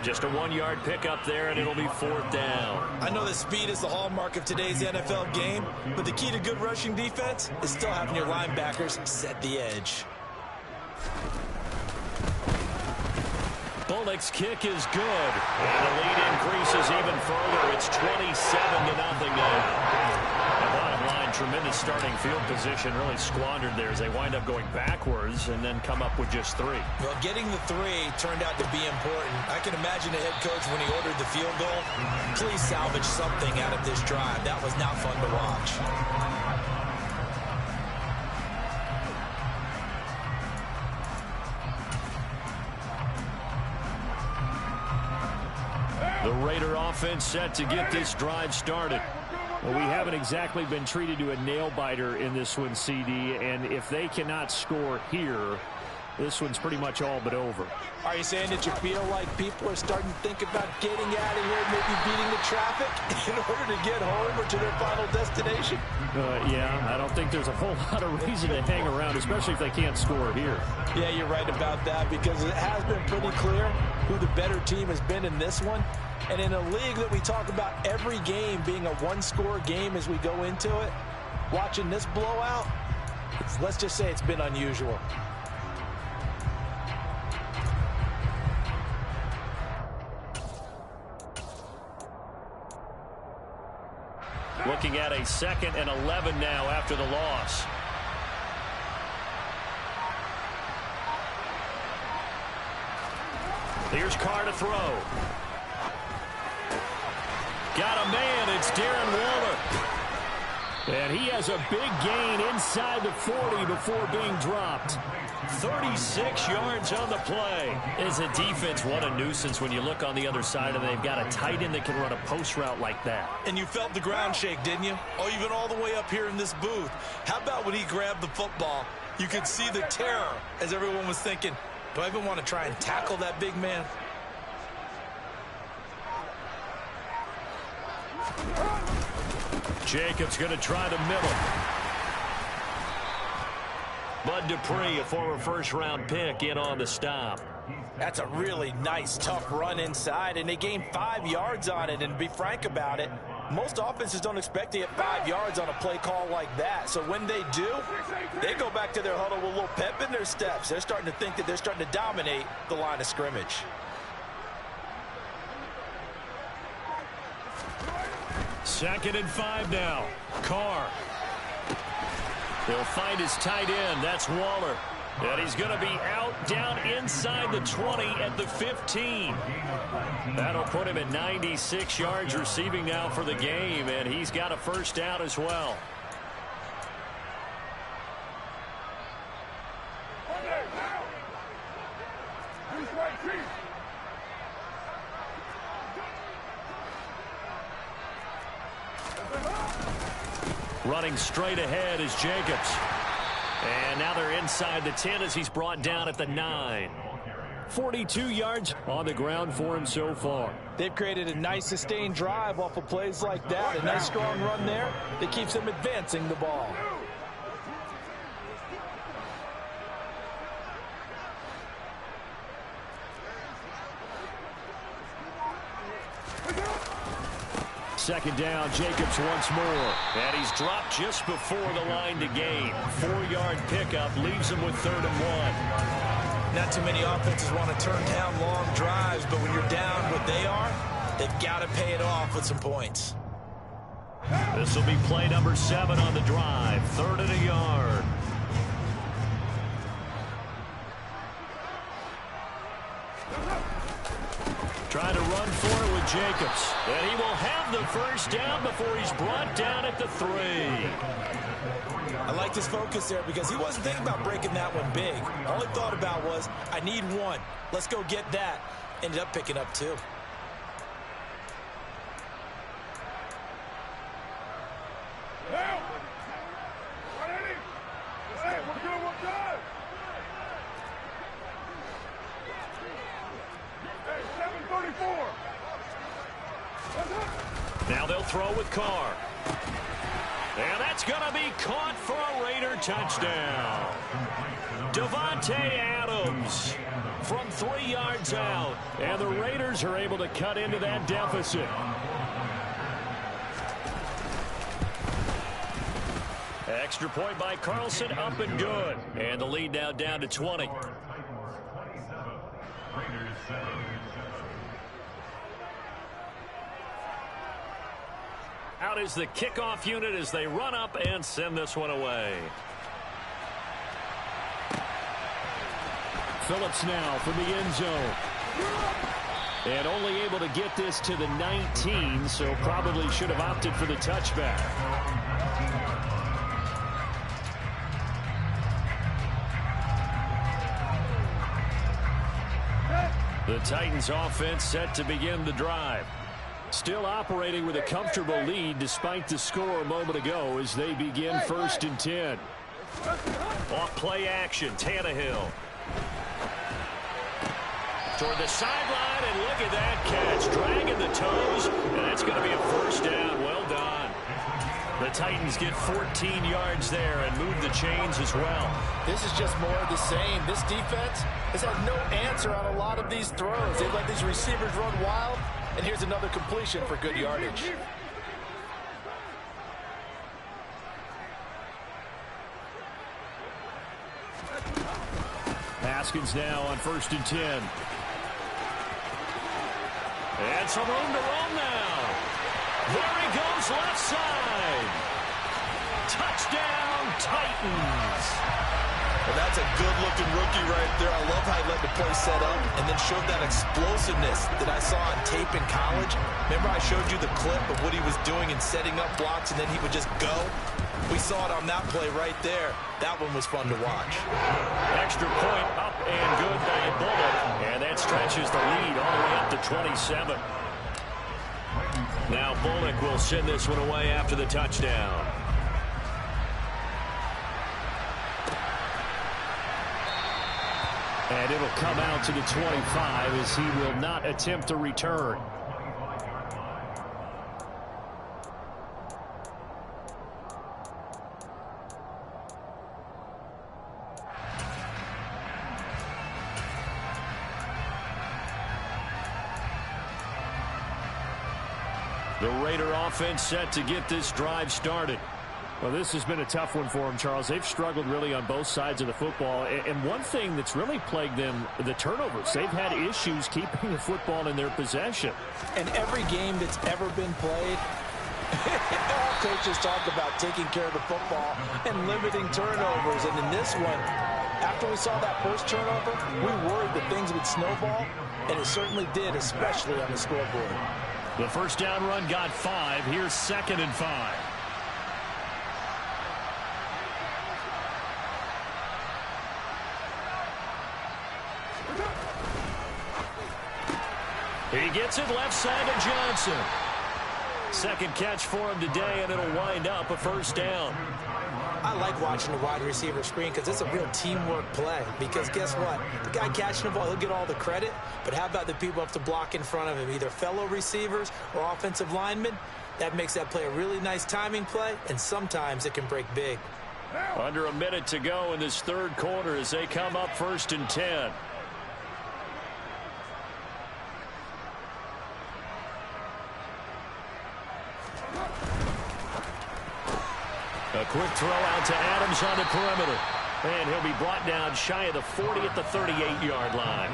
Speaker 2: Just a 1-yard pickup there, and it'll be 4th down.
Speaker 3: I know that speed is the hallmark of today's NFL game, but the key to good rushing defense is still having your linebackers set the edge.
Speaker 2: Bullock's kick is good, and the lead increases even further. It's 27-0 now. Bottom line, tremendous starting field position, really squandered there as they wind up going backwards and then come up with just 3.
Speaker 3: Well, getting the 3 turned out to be important. I can imagine the head coach when he ordered the field goal. Please salvage something out of this drive. That was not fun to watch.
Speaker 2: The Raider offense set to get this drive started. Well, we haven't exactly been treated to a nail-biter in this one, CD, and if they cannot score here, this one's pretty much all but over.
Speaker 3: Are you saying that you feel like people are starting to think about getting out of here, maybe beating the traffic in order to get home or to their final destination?
Speaker 2: Yeah, I don't think there's a whole lot of reason to hang around, especially if they can't score here.
Speaker 3: Yeah, you're right about that, because it has been pretty clear who the better team has been in this one. And in a league that we talk about every game being a one-score game as we go into it, watching this blowout, let's just say it's been unusual.
Speaker 2: Looking at a 2nd and 11 now after the loss. Here's Carr to throw. Got a man. It's Darren Waller.
Speaker 5: And he has a big gain inside the 40 before being dropped.
Speaker 2: 36 yards on the play.
Speaker 5: As a defense, what a nuisance when you look on the other side and they've got a tight end that can run a post route like that.
Speaker 3: And you felt the ground shake, didn't you? Oh, even all the way up here in this booth. How about when he grabbed the football? You could see the terror as everyone was thinking, do I even want to try and tackle that big man?
Speaker 2: Jacobs going to try the middle. Bud Dupree, a former first-round pick, in on the stop.
Speaker 3: That's a really nice, tough run inside, and they gained 5 yards on it. And to be frank about it, most offenses don't expect to get 5 yards on a play call like that. So when they do, they go back to their huddle with a little pep in their steps. They're starting to think that they're starting to dominate the line of scrimmage.
Speaker 2: Second and 5 now. Carr. He'll find his tight end. That's Waller. And he's going to be out down inside the 20 at the 15. That'll put him at 96 yards receiving now for the game, and he's got a first down as well. Running straight ahead is Jacobs. And now they're inside the 10 as he's brought down at the 9. 42 yards on the ground for him so far.
Speaker 3: They've created a nice sustained drive off of plays like that. A nice strong run there that keeps them advancing the ball.
Speaker 2: Second down, Jacobs once more. And he's dropped just before the line to gain. 4-yard pickup leaves him with 3rd and 1.
Speaker 3: Not too many offenses want to turn down long drives, but when you're down what they are, they've got to pay it off with some points.
Speaker 2: This will be play number 7 on the drive. 3rd and a yard. Trying to run for it with Jacobs. And he will have the first down before he's brought down at the 3.
Speaker 3: I liked his focus there because he wasn't thinking about breaking that one big. All he thought about was, I need 1. Let's go get that. Ended up picking up 2.
Speaker 2: Now they'll throw with Carr. And that's going to be caught for a Raider touchdown. Devontae Adams from 3 yards out. And the Raiders are able to cut into that deficit. Extra point by Carlson, up and good. And the lead now down to 20. Out is the kickoff unit as they run up and send this one away. Phillips now from the end zone. And only able to get this to the 19, so probably should have opted for the touchback. The Titans offense set to begin the drive. Still operating with a comfortable lead despite the score a moment ago as they begin 1st and 10. Off play action, Tannehill. Toward the sideline, and look at that catch. Dragging the toes, and that's going to be a first down. Well done. The Titans get 14 yards there and move the chains as well.
Speaker 3: This is just more of the same. This defense has had no answer on a lot of these throws. They've let these receivers run wild. And here's another completion for good yardage.
Speaker 2: Haskins now on 1st and 10. And some room to run now. There he goes left side. Touchdown, Titans.
Speaker 3: Well, that's a good-looking rookie right there. I love how he let the play set up and then showed that explosiveness that I saw on tape in college. Remember I showed you the clip of what he was doing and setting up blocks, and then he would just go? We saw it on that play right there. That one was fun to watch.
Speaker 2: Extra point up and good by Bullock. And that stretches the lead all the way up to 27. Now Bullock will send this one away after the touchdown.
Speaker 5: And it'll come out to the 25 as he will not attempt to return.
Speaker 2: The Raider offense set to get this drive started.
Speaker 5: Well, this has been a tough one for them, Charles. They've struggled really on both sides of the football. And one thing that's really plagued them, the turnovers. They've had issues keeping the football in their possession.
Speaker 3: And every game that's ever been played, all coaches talk about taking care of the football and limiting turnovers. And in this one, after we saw that first turnover, we worried that things would snowball, and it certainly did, especially on the scoreboard.
Speaker 2: The first down run got 5. Here's 2nd and 5. He gets it left side to Johnson. Second catch for him today, and it'll wind up a first down.
Speaker 3: I like watching the wide receiver screen because it's a real teamwork play. Because guess what? The guy catching the ball, he'll get all the credit. But how about the people up to block in front of him, either fellow receivers or offensive linemen? That makes that play a really nice timing play, and sometimes it can break big.
Speaker 2: Under a minute to go in this third quarter as they come up 1st and 10. A quick throw out to Adams on the perimeter. And he'll be brought down shy of the 40 at the 38-yard line.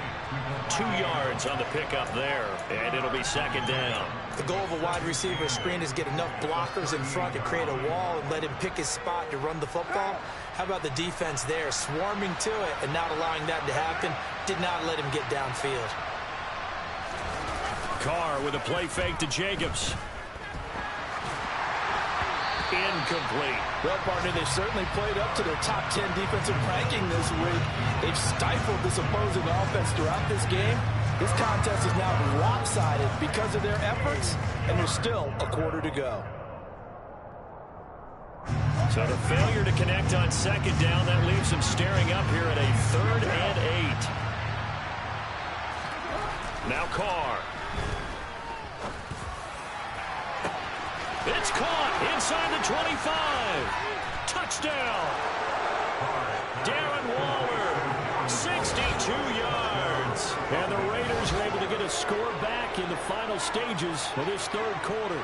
Speaker 2: 2 yards on the pickup there, and it'll be 2nd down.
Speaker 3: The goal of a wide receiver screen is get enough blockers in front to create a wall and let him pick his spot to run the football. How about the defense there, swarming to it and not allowing that to happen? Did not let him get downfield.
Speaker 2: Carr with a play fake to Jacobs. Incomplete.
Speaker 3: Well, partner, they've certainly played up to their top 10 defensive ranking this week. They've stifled this opposing offense throughout this game. This contest is now lopsided because of their efforts, and there's still a quarter to go.
Speaker 2: So the failure to connect on 2nd down, that leaves them staring up here at a 3rd and 8. Now Carr. It's caught inside the 25. Touchdown. Darren Waller, 62 yards. And the Raiders are able to get a score back in the final stages of this third quarter.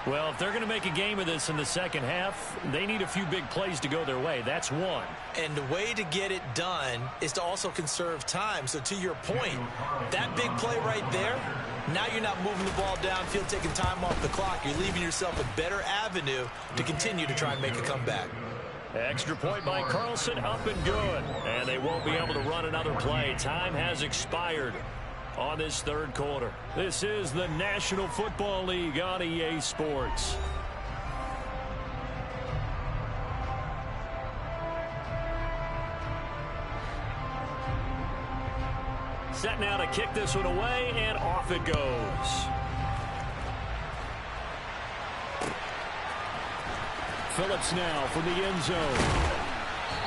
Speaker 2: Well, if they're going to make a game of this in the second half, they need a few big plays to go their way. That's one.
Speaker 3: And the way to get it done is to also conserve time. So to your point, that big play right there, now you're not moving the ball downfield, taking time off the clock. You're leaving yourself a better avenue to continue to try and make a comeback.
Speaker 2: Extra point by Carlson, up and good. And they won't be able to run another play. Time has expired on this third quarter. This is the National Football League on EA Sports. Set now to kick this one away, and off it goes.
Speaker 5: Phillips now from the end zone.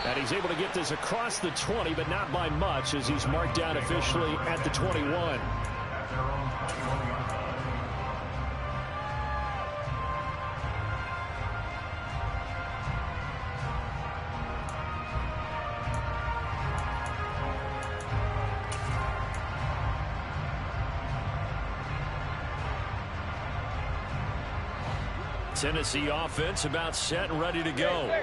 Speaker 5: And he's able to get this across the 20, but not by much, as he's marked down officially at the 21.
Speaker 2: Tennessee offense about set and ready to go.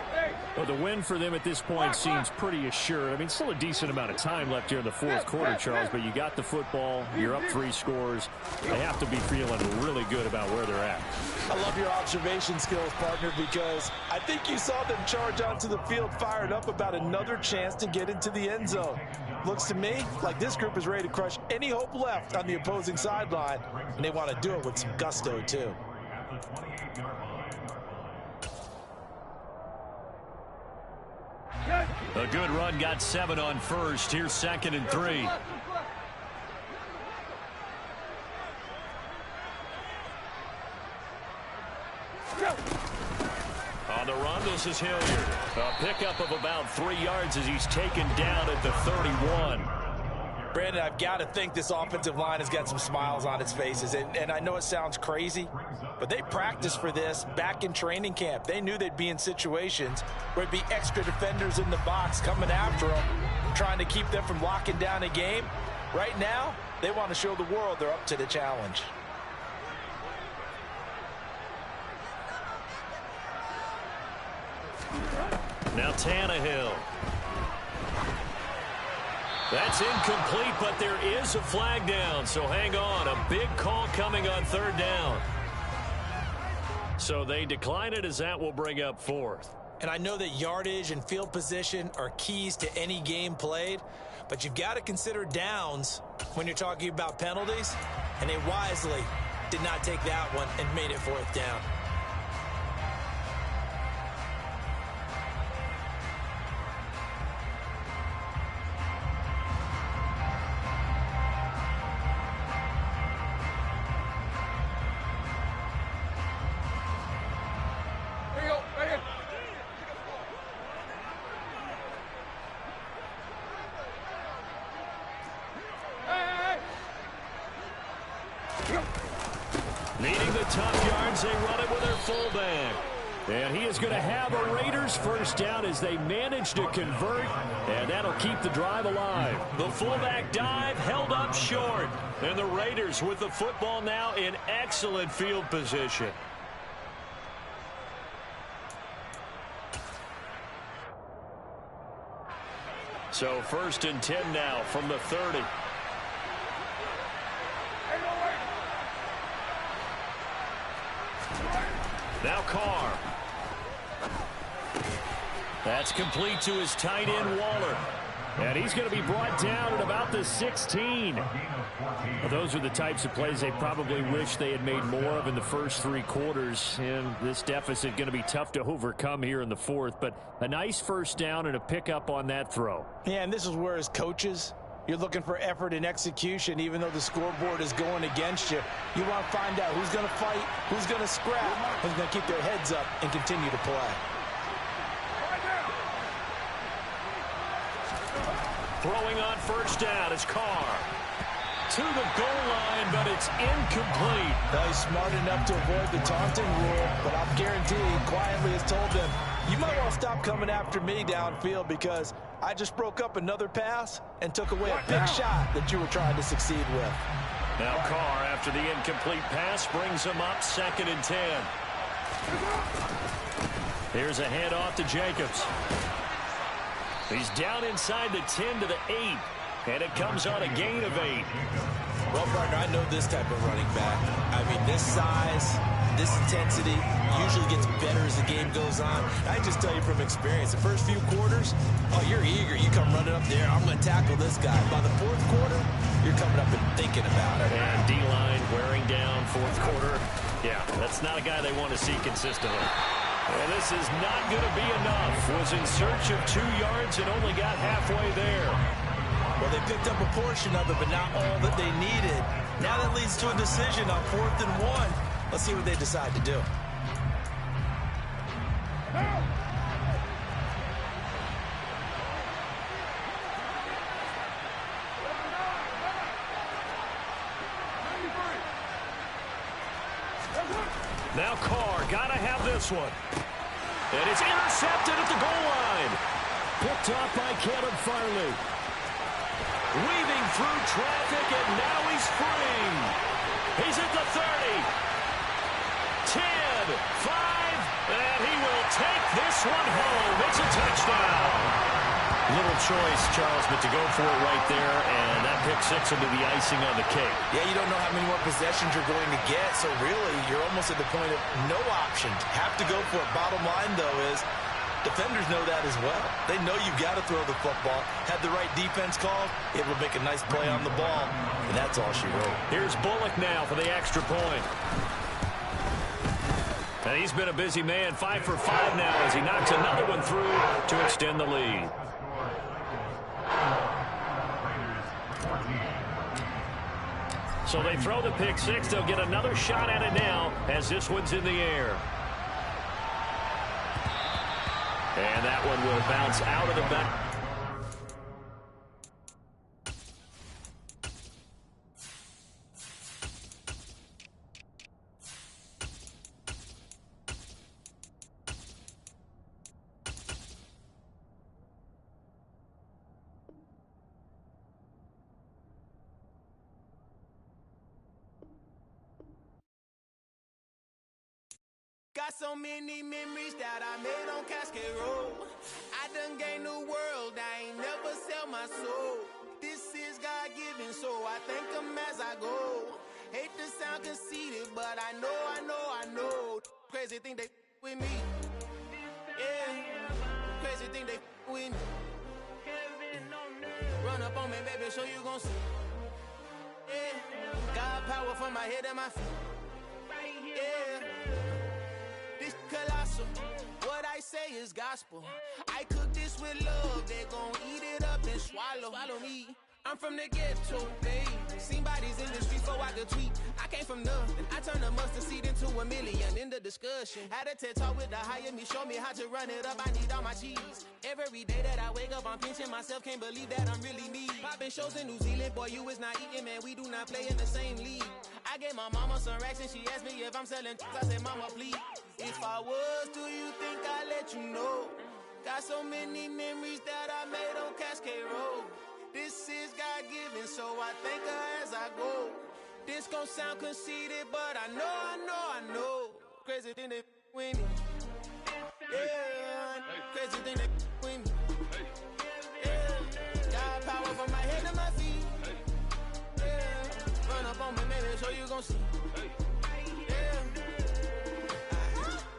Speaker 5: Well, the win for them at this point seems pretty assured. I mean, still a decent amount of time left here in the fourth quarter, Charles, but you got the football, you're up 3 scores. They have to be feeling really good about where they're at.
Speaker 3: I love your observation skills, partner, because I think you saw them charge onto the field fired up about another chance to get into the end zone. Looks to me like this group is ready to crush any hope left on the opposing sideline, and they want to do it with some gusto, too.
Speaker 2: A good run got 7 on first. Here's 2nd and 3. On the run, this is Hilliard. A pickup of about 3 yards as he's taken down at the 31.
Speaker 3: Brandon, I've got to think this offensive line has got some smiles on its faces. And I know it sounds crazy, but they practiced for this back in training camp. They knew they'd be in situations where it'd be extra defenders in the box coming after them, trying to keep them from locking down a game. Right now, they want to show the world they're up to the challenge.
Speaker 2: Now Tannehill. That's incomplete, but there is a flag down, so hang on. A big call coming on 3rd down. So they decline it as that will bring up 4th.
Speaker 3: And I know that yardage and field position are keys to any game played, but you've got to consider downs when you're talking about penalties, and they wisely did not take that one and made it 4th down.
Speaker 2: Needing the tough yards, they run it with their fullback. And he is going to have a Raiders first down as they manage to convert, and that'll keep the drive alive. The fullback dive held up short, and the Raiders with the football now in excellent field position. So 1st and 10 now from the 30. Now Carr. That's complete to his tight end, Waller. And he's going to be brought down at about the 16. Well, those are the types of plays they probably wish they had made more of in the first 3 quarters. And this deficit going to be tough to overcome here in the 4th. But a nice first down and a pickup on that throw.
Speaker 3: Yeah, and this is where as coaches, you're looking for effort and execution, even though the scoreboard is going against you. You want to find out who's going to fight, who's going to scrap, who's going to keep their heads up and continue to play.
Speaker 2: Throwing on first down is Carr. To the goal line, but it's incomplete.
Speaker 3: Now he's smart enough to avoid the taunting rule, but I'll guarantee he quietly has told them, you might want to stop coming after me downfield because I just broke up another pass and took away a big shot that you were trying to succeed with.
Speaker 2: Now Carr, after the incomplete pass, brings him up 2nd and 10. Here's a handoff to Jacobs. He's down inside the 10 to the 8, and it comes on a gain of 8.
Speaker 3: Well, partner, I know this type of running back. I mean, this size, this intensity usually gets better as the game goes on. I just tell you from experience, the first few quarters, oh, you're eager. You come running up there, I'm going to tackle this guy. By the 4th quarter, you're coming up and thinking about it.
Speaker 2: And D-line wearing down 4th quarter. Yeah, that's not a guy they want to see consistently. Well, this is not going to be enough. Was in search of 2 yards and only got halfway there.
Speaker 3: Well, they picked up a portion of it, but not all that they needed. Now that leads to a decision on 4th and 1. Let's see what they decide to do.
Speaker 2: Now Carr, gotta have this one. And it's intercepted at the goal line. Picked off by Caleb Farley. Weaving through traffic, and now he's free. He's at the 30. 10, 5, and he will take this one home. It's a touchdown. Little choice, Charles, but to go for it right there, and that pick six will be the icing on the cake.
Speaker 3: Yeah, you don't know how many more possessions you're going to get, so really you're almost at the point of no options. Have to go for it. Bottom line, though, is defenders know that as well. They know you've got to throw the football. Had the right defense called, it will make a nice play on the ball, and that's all she wrote.
Speaker 2: Here's Bullock now for the extra point. And he's been a busy man, 5 for 5 now as he knocks another one through to extend the lead. So they throw the pick six. They'll get another shot at it now as this one's in the air. And that one will bounce out of the back.
Speaker 1: Got so many memories that I made on Cascade Road. I done gained the world, I ain't never sell my soul. This is God-given, so I thank him as I go. Hate to sound conceited, but I know. Crazy thing they with me. Yeah, crazy thing they with me. Run up on me, baby, so you gon' see. Yeah, God power from my head and my feet. Yeah. This colossal, what I say is gospel. I cook this with love, they gon' eat it up and swallow me. I'm from the ghetto, babe. Seen bodies in the streets so I could tweet. I came from nothing, I turned a mustard seed into a million. In the discussion, had a TED talk with the higher me, show me how to run it up. I need all my cheese. Every day that I wake up, I'm pinching myself, can't believe that I'm really me. Popping shows in New Zealand, boy, you is not eating, man. We do not play in the same league. I gave my mama some racks and she asked me if I'm selling. I said, mama, please. If I was, do you think I'd let you know? Got so many memories that I made on Cascade Road. This is God-given, so I thank her as I go. This gon' sound conceited, but I know. Crazy thing they with me. Yeah, crazy thing they with me. Yeah, God power from my head to my feet. Yeah, run up on me, baby, so you gon' see.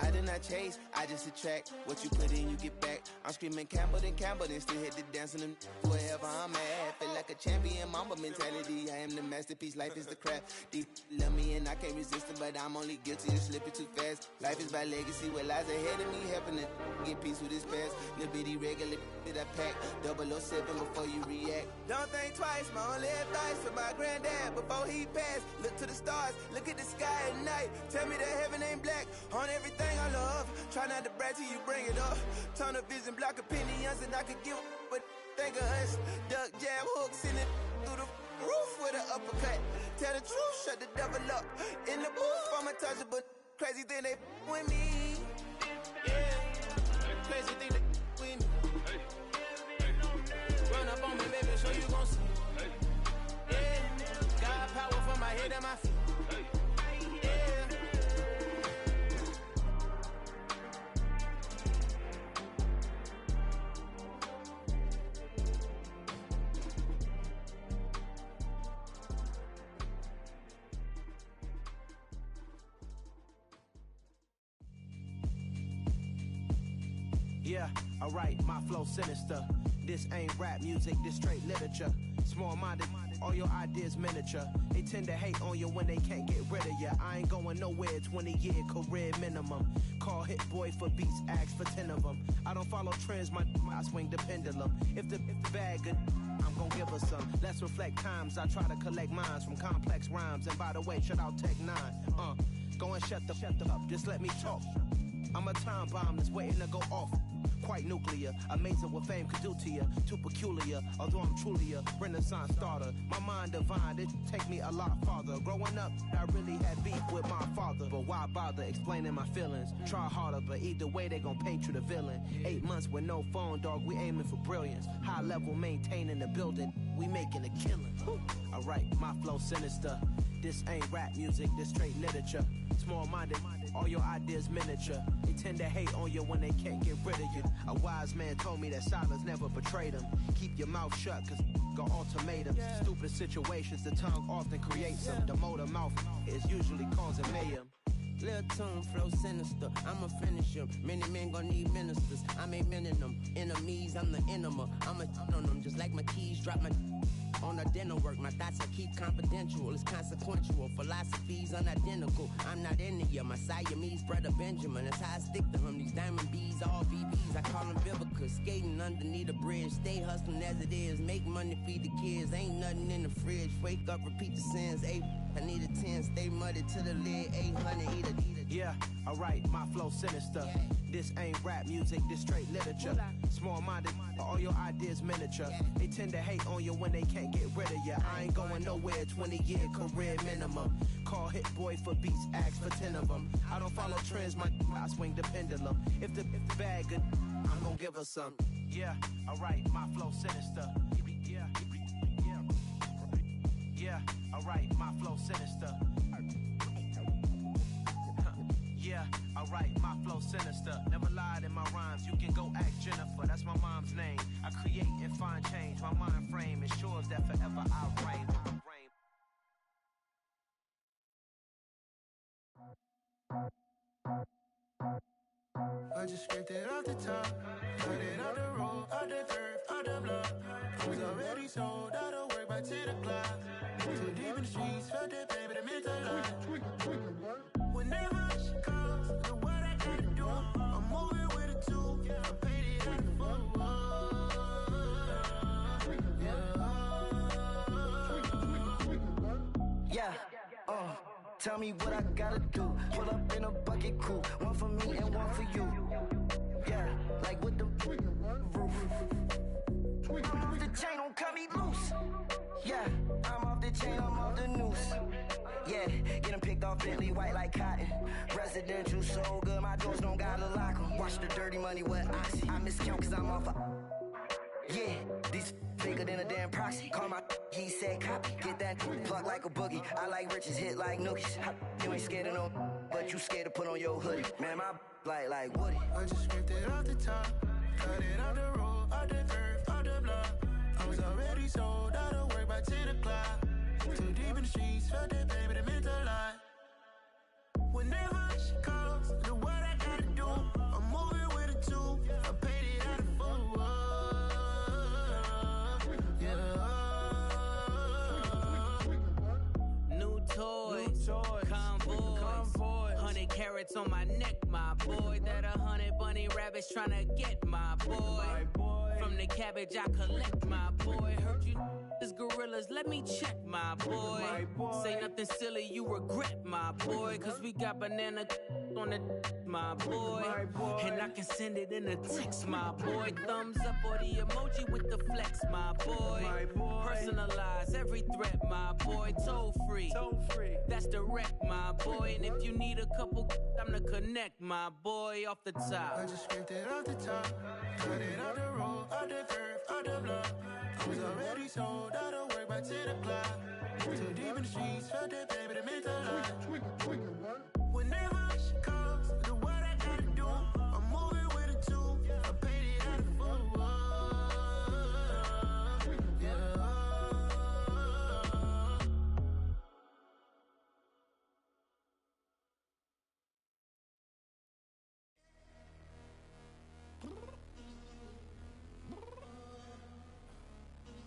Speaker 1: I did not chase, I just attract. What you put in, you get back. I'm screaming Campbell, then still hit the dancing and wherever I'm at. Feel like a champion, mamba mentality. I am the masterpiece, life is the craft. Deep love me and I can't resist it, but I'm only guilty of slipping too fast. Life is by legacy, what lies ahead of me, helping to get peace with his past. Little bitty regular that I pack, 007 before you react. Don't think twice, my only advice for my granddad before he passed. Look to the stars, look at the sky at night. Tell me that heaven ain't black on everything I love. Try not to brag till you bring it up. Turn a vision, block opinions, and I could give but think of us. Duck, jab, hooks in it through the roof with an uppercut. Tell the truth, shut the devil up. In the booth, I'm untouchable. Crazy thing they with me. Yeah, crazy thing they with me. Run up on me, baby, so you gon' see. Yeah, God power from my head and my feet.
Speaker 6: Yeah, alright, my flow sinister. This ain't rap music, this straight literature. Small-minded, all your ideas miniature. They tend to hate on you when they can't get rid of you. I ain't going nowhere, 20-year career minimum. Call Hit Boy for beats, ask for 10 of them. I don't follow trends, I swing the pendulum. If the bag good, I'm gon' give her some. Let's reflect times, I try to collect minds from complex rhymes. And by the way, shout out Tech 9. Go and shut the up, just let me talk. I'm a time bomb that's waiting to go off. Quite nuclear, amazing what fame could do to you. Too peculiar, although I'm truly a renaissance starter. My mind divine, it take me a lot farther. Growing up, I really had beef with my father. But why bother explaining my feelings? Try harder, but either way they gon' paint you the villain. 8 months with no phone, dog, we aiming for brilliance. High level maintaining the building, we making a killing. Alright, my flow sinister. This ain't rap music, this straight literature. Small-minded, all your ideas miniature. They tend to hate on you when they can't get rid of you. A wise man told me that silence never betrayed him. Keep your mouth shut, cause got ultimatums. Stupid situations, the tongue often creates them. The motor mouth is usually causing mayhem.
Speaker 7: Lil' tune flow sinister, I'ma finish him. Many men gon' need ministers, I'm a men in them. Enemies, I'm the enema. I'ma on them just like my keys, drop my on the dinner work. My thoughts I keep confidential, it's consequential. Philosophies unidentical, I'm not in ya. My Siamese brother Benjamin, that's how I stick to him. These diamond bees, all BBs, I call them Vivica. Skating underneath the bridge, stay hustling as it is. Make money, feed the kids, ain't nothing in the fridge. Wake up, repeat the sins, I need a 10, stay muddy to the lid, 800, eat a.
Speaker 6: Yeah, alright, my flow sinister. This ain't rap music, this straight literature. Small-minded, all your ideas miniature. They tend to hate on you when they can't get rid of you. I ain't going nowhere, 20-year career minimum. Call Hit Boy for beats, ask for 10 of them. I don't follow trends, I swing the pendulum. If the bag good, I'm gonna give her some. Yeah, alright, my flow sinister. Yeah, alright, my flow sinister. Yeah, alright, my flow sinister. Never lied in my rhymes, you can go ask Jennifer, that's my mom's name. I create and find change, my mind frame ensures that forever I reign.
Speaker 8: I just scraped it off the top, cut it off the road, off the turf, off the block. I was already sold out of work by 10 o'clock. Too deep in the streets, felt that pain, but it meant a lot. Whenever she calls, know what I gotta do. I'm moving with a two, I paid it out the full.
Speaker 9: Yeah, tell me what I gotta do. Pull up in a bucket crew, one for me and one for you. Yeah, like with the roof. I'm off the chain, don't cut me loose. Yeah, I'm off the chain, I'm off the noose. Yeah, getting picked off Bentley white like cotton. Residential so good, my doors don't gotta lock 'em. Watch the dirty money with oxy. I miscount cause I'm off yeah, these bigger than a damn proxy. Call my he said copy. Get that plug like a boogie. I like riches, hit like nookies. You ain't scared of no, but you scared to put on your hoodie. Man, my like Woody.
Speaker 8: I just scraped it off the top, cut it off the road, off the turf, off the block. I was already sold out of work by 10 o'clock. Too deep in the streets, felt that pain, but it meant a lot. Whenever she calls, know what I gotta do. I'm moving with a two, I paid it out of full. Yeah.
Speaker 7: New toys, convoy, 100 carats on my neck, my boy. That 100 bunny rabbits tryna get my boy. From the cabbage I collect, my boy. Heard you is gorillas, let me check, my boy. Say nothing silly, you regret, my boy. Cause we got banana on the my boy. And I can send it in a text, my boy. Thumbs up or the emoji with the flex, my boy. Personalize every threat, my boy. Toll free, that's direct, my boy. And if you need a couple, I'm the connect, my boy. Off the top,
Speaker 8: I just scraped it off the top, cut it off the road, off the turf, off the block. I was already sold out of work by 10 o'clock. Too deep in the streets, felt that pain, but it meant a lot. Whenever she calls, know what I gotta do. I'm moving with a two, I paid it out of full. Yeah.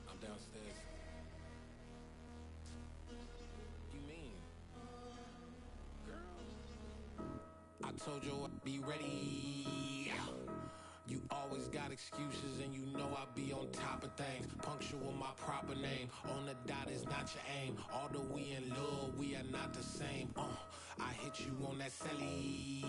Speaker 10: I'm downstairs. You mean? Girl, I told you I'd be ready. You always got excuses and you know I be on top of things. Punctual my proper name. On the dot is not your aim. Although we in love, we are not the same. I hit you on that celly.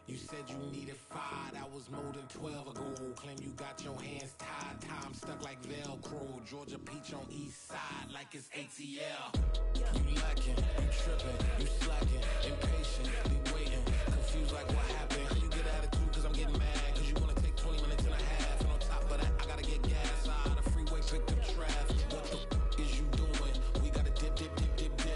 Speaker 10: You said you needed 5, that was more than 12 ago. Claim you got your hands tied, time stuck like Velcro. Georgia Peach on east side like it's ATL. You lacking, you tripping, you slacking, impatient, be waiting, confused like what happened. How you get attitude cause I'm getting mad, cause you wanna take 20 minutes and a half. And on top of that, I gotta get gas out of the freeway, pick up traffic. What the is you doing? We gotta dip, dip, dip, dip, dip.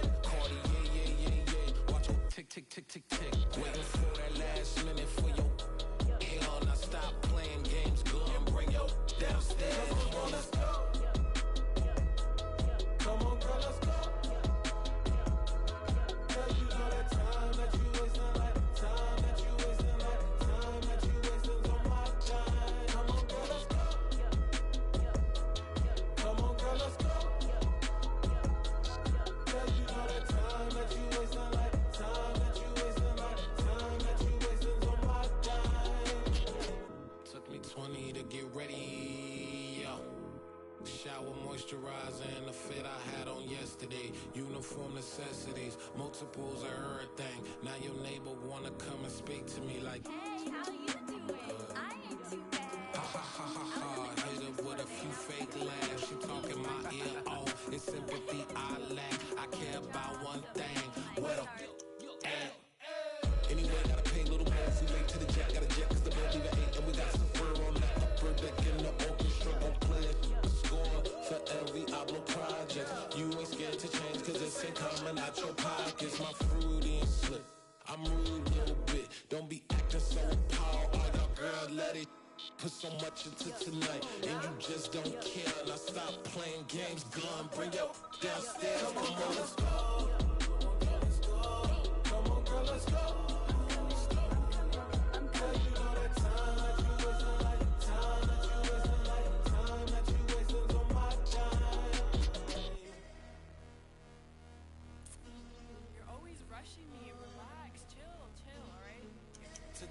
Speaker 10: shower moisturizer and the fit I had on yesterday. Uniform necessities, multiples of everything. Now your neighbor wanna come and speak to me like,
Speaker 11: hey, how you doing? I ain't too bad.
Speaker 10: Ha ha ha ha ha. Hit her with a few fake laughs. She talking my ear off. It's sympathy I lack. I care about one thing. What a at. Anyway, gotta pay a little more. If we late to the jack, got a jet cause the boat leave at 8. And we got some fur on that upper deck in the orchestra. Gon' play a score for every Ablo project. You ain't scared to change cause it's ain't coming out your pockets. My fruity and slip. I'm rude a little bit. Don't be acting so appalled. All y'all girl, let it put so much into tonight. And you just don't care. Now stop playing games. Gun, bring your downstairs. Come on, let's go. Come on, girl, let's go.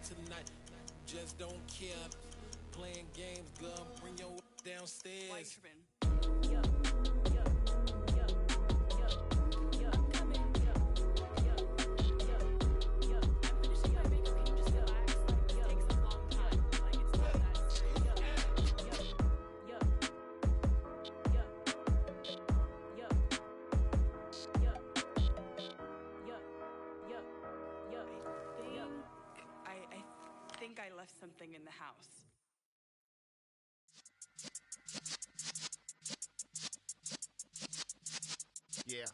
Speaker 10: Tonight, just don't care. Playing games, girl, bring your downstairs.
Speaker 12: I left something in the house.
Speaker 13: Yeah.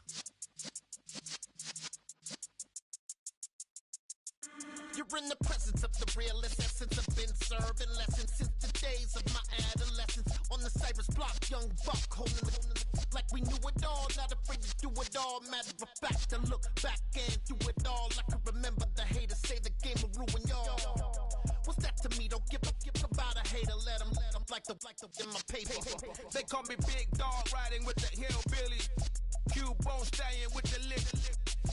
Speaker 13: You're in the presence of the realest essence. I've been serving lessons since the days of my adolescence. On the Cypress block, young buck holding the like we knew it all, not afraid to do it all. Matter of fact, to look back and do it all. I can remember the haters say the game will ruin y'all. What's that to me? Don't give about a hater. Let them like the in my paper.
Speaker 14: They call me Big Dog, riding with the hillbillies. Q-Bone stallion with the lick.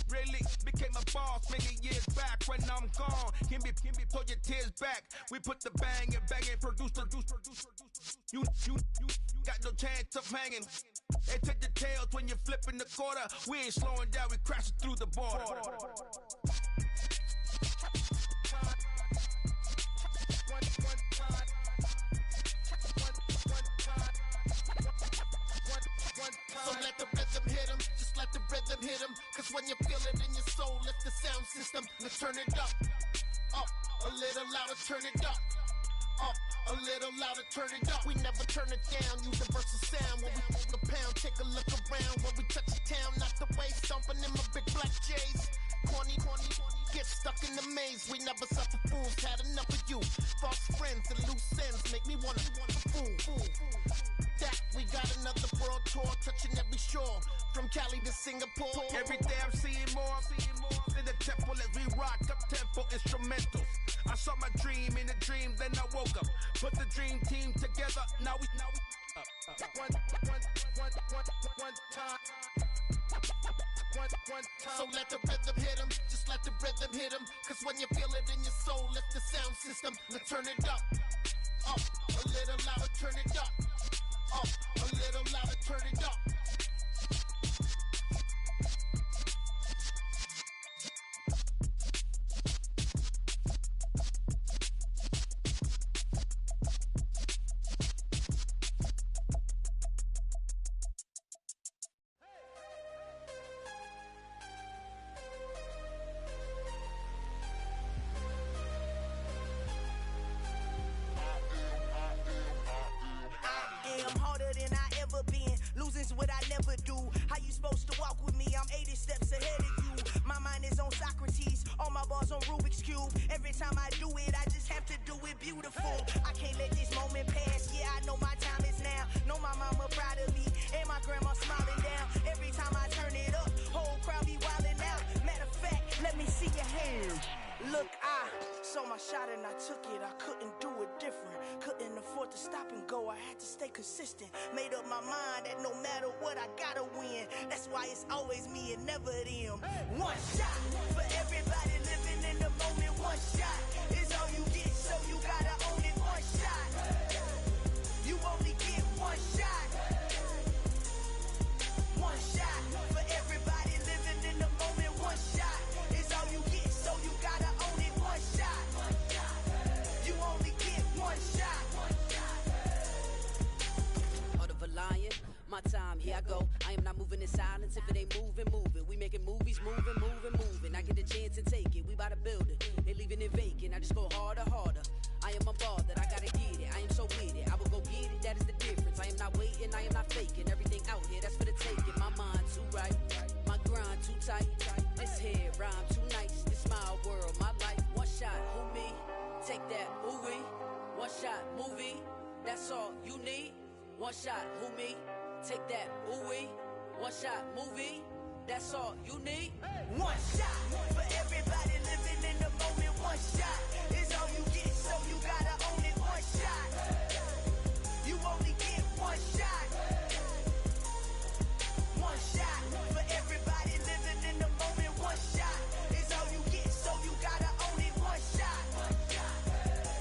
Speaker 14: Really became a boss many years back. When I'm gone, can be pull your tears back. We put the bang and produce. You got no chance of hanging. They take the tails when you're flipping the quarter. We ain't slowing down, we crashing through the border.
Speaker 13: So let the rhythm hit him, just let the rhythm hit him. Cause when you feel it in your soul, lift the sound system. Let's turn it up, a little louder, turn it up. A little louder, turn it up. We never turn it down, universal sound. When we move the pound, take a look around. When we touch the town, not the way, stomping in my big black J's. Corny, get stuck in the maze. We never suffer fools, had enough of you. False friends and loose ends make me wanna fool. That we got another world tour, touching every shore. From Cali to Singapore.
Speaker 14: Every day I'm seeing more in the temple as we rock up tempo instrumentals. I saw my dream in a dream, then I woke up. Put the dream team together, now we one time.
Speaker 13: So let the rhythm hit him, just let the rhythm hit him. Cause when you feel it in your soul, lift the sound system. Let's turn it up, a little louder, turn it up, a little louder, turn it up.
Speaker 15: What I never do. How you supposed to walk with me? I'm 80 steps ahead of you. My mind is on Socrates, all my bars on Rubik's Cube. Every time I do it, I just have to do it beautiful. I can't let this moment pass. Yeah, I know my time is now. Know my mama proud of me, and my grandma smiling down. Every time I turn it up, whole crowd be wildin' out. Matter of fact, let me see your hands. Look, I saw my shot and I took it. I couldn't do it different. Couldn't afford to stop and go. I had to stay consistent. Made up my mind that no matter what, I gotta win. That's why it's always me and never them. One shot for everybody living in the moment. One shot is all you get, so you gotta own it. One shot. You only get one shot.
Speaker 16: My time, here I go. I am not moving in silence. If it ain't moving, moving. We making movies, moving, moving, moving. I get a chance and take it. We bout to build it. They leaving it vacant. I just go harder, harder. I am a ball that I gotta get it. I am so with it. I will go get it. That is the difference. I am not waiting. I am not faking. Everything out here, that's for the taking. My mind too right. My grind too tight. This head rhyme too nice. This my world, my life. One shot, who me? Take that, who we? One shot, movie. That's all you need. One shot, who me? Take that, ooh wee. One shot, movie. That's all you need.
Speaker 15: One shot for everybody living in the moment. One shot is all you get, so you gotta own it. One shot. You only get one shot. One shot for everybody living in the moment. One shot is all you get, so you gotta own it. One shot.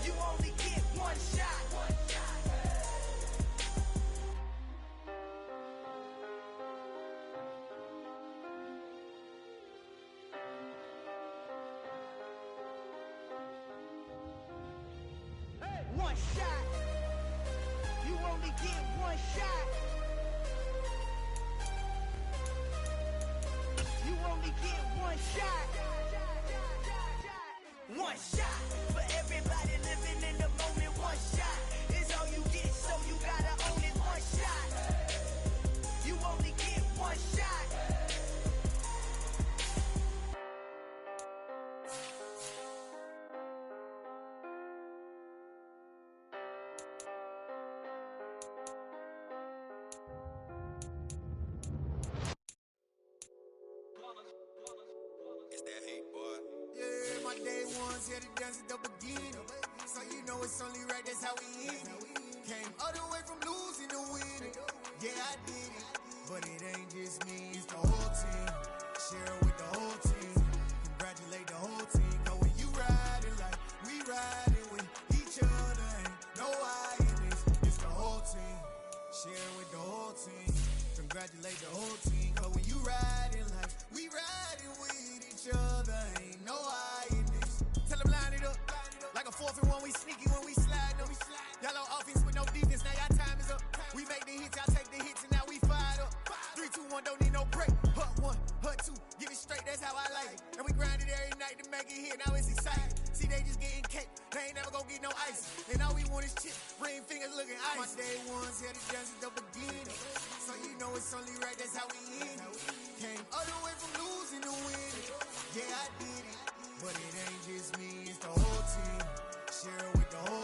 Speaker 15: You only get one shot. One shot. You only get one shot. You only get one shot. One shot for everybody living in the moment. One shot is all you get, so you gotta own it. One shot. You only get one shot.
Speaker 8: It's that hate, boy. Yeah, my day ones here to dance at the beginning. So you know it's only right, that's how we end it. Came all the way from losing to winning. Yeah, I did it. But it ain't just me, it's the whole team. Share it with the whole team. Congratulate the whole team. Cause when you riding like we riding with each other, ain't no I in this. It's the whole team. Share it with the whole team. Congratulate the whole team. Cause when you riding like we riding with each other, ain't no I in this. Tell them line it up. Like a 4th and 1, we sneaky when we slide them. Y'all on offense with no defense, now y'all time is up. We make the hits, y'all take the hits, and now we fired up. 3, 2, 1, don't need no break. Hut 1, hut 2, give it straight, that's how I like it. And we grind it every night to make it hit, now it's exciting. See, they just getting cake, they ain't never gonna get no ice. And all we want is chip, ring fingers looking ice. My day ones here to dance at the beginning. So you know it's only right, that's how we end it. Came all the way from losing to winning. Yeah, I did it. But it ain't just me, it's the whole team. Share it with the whole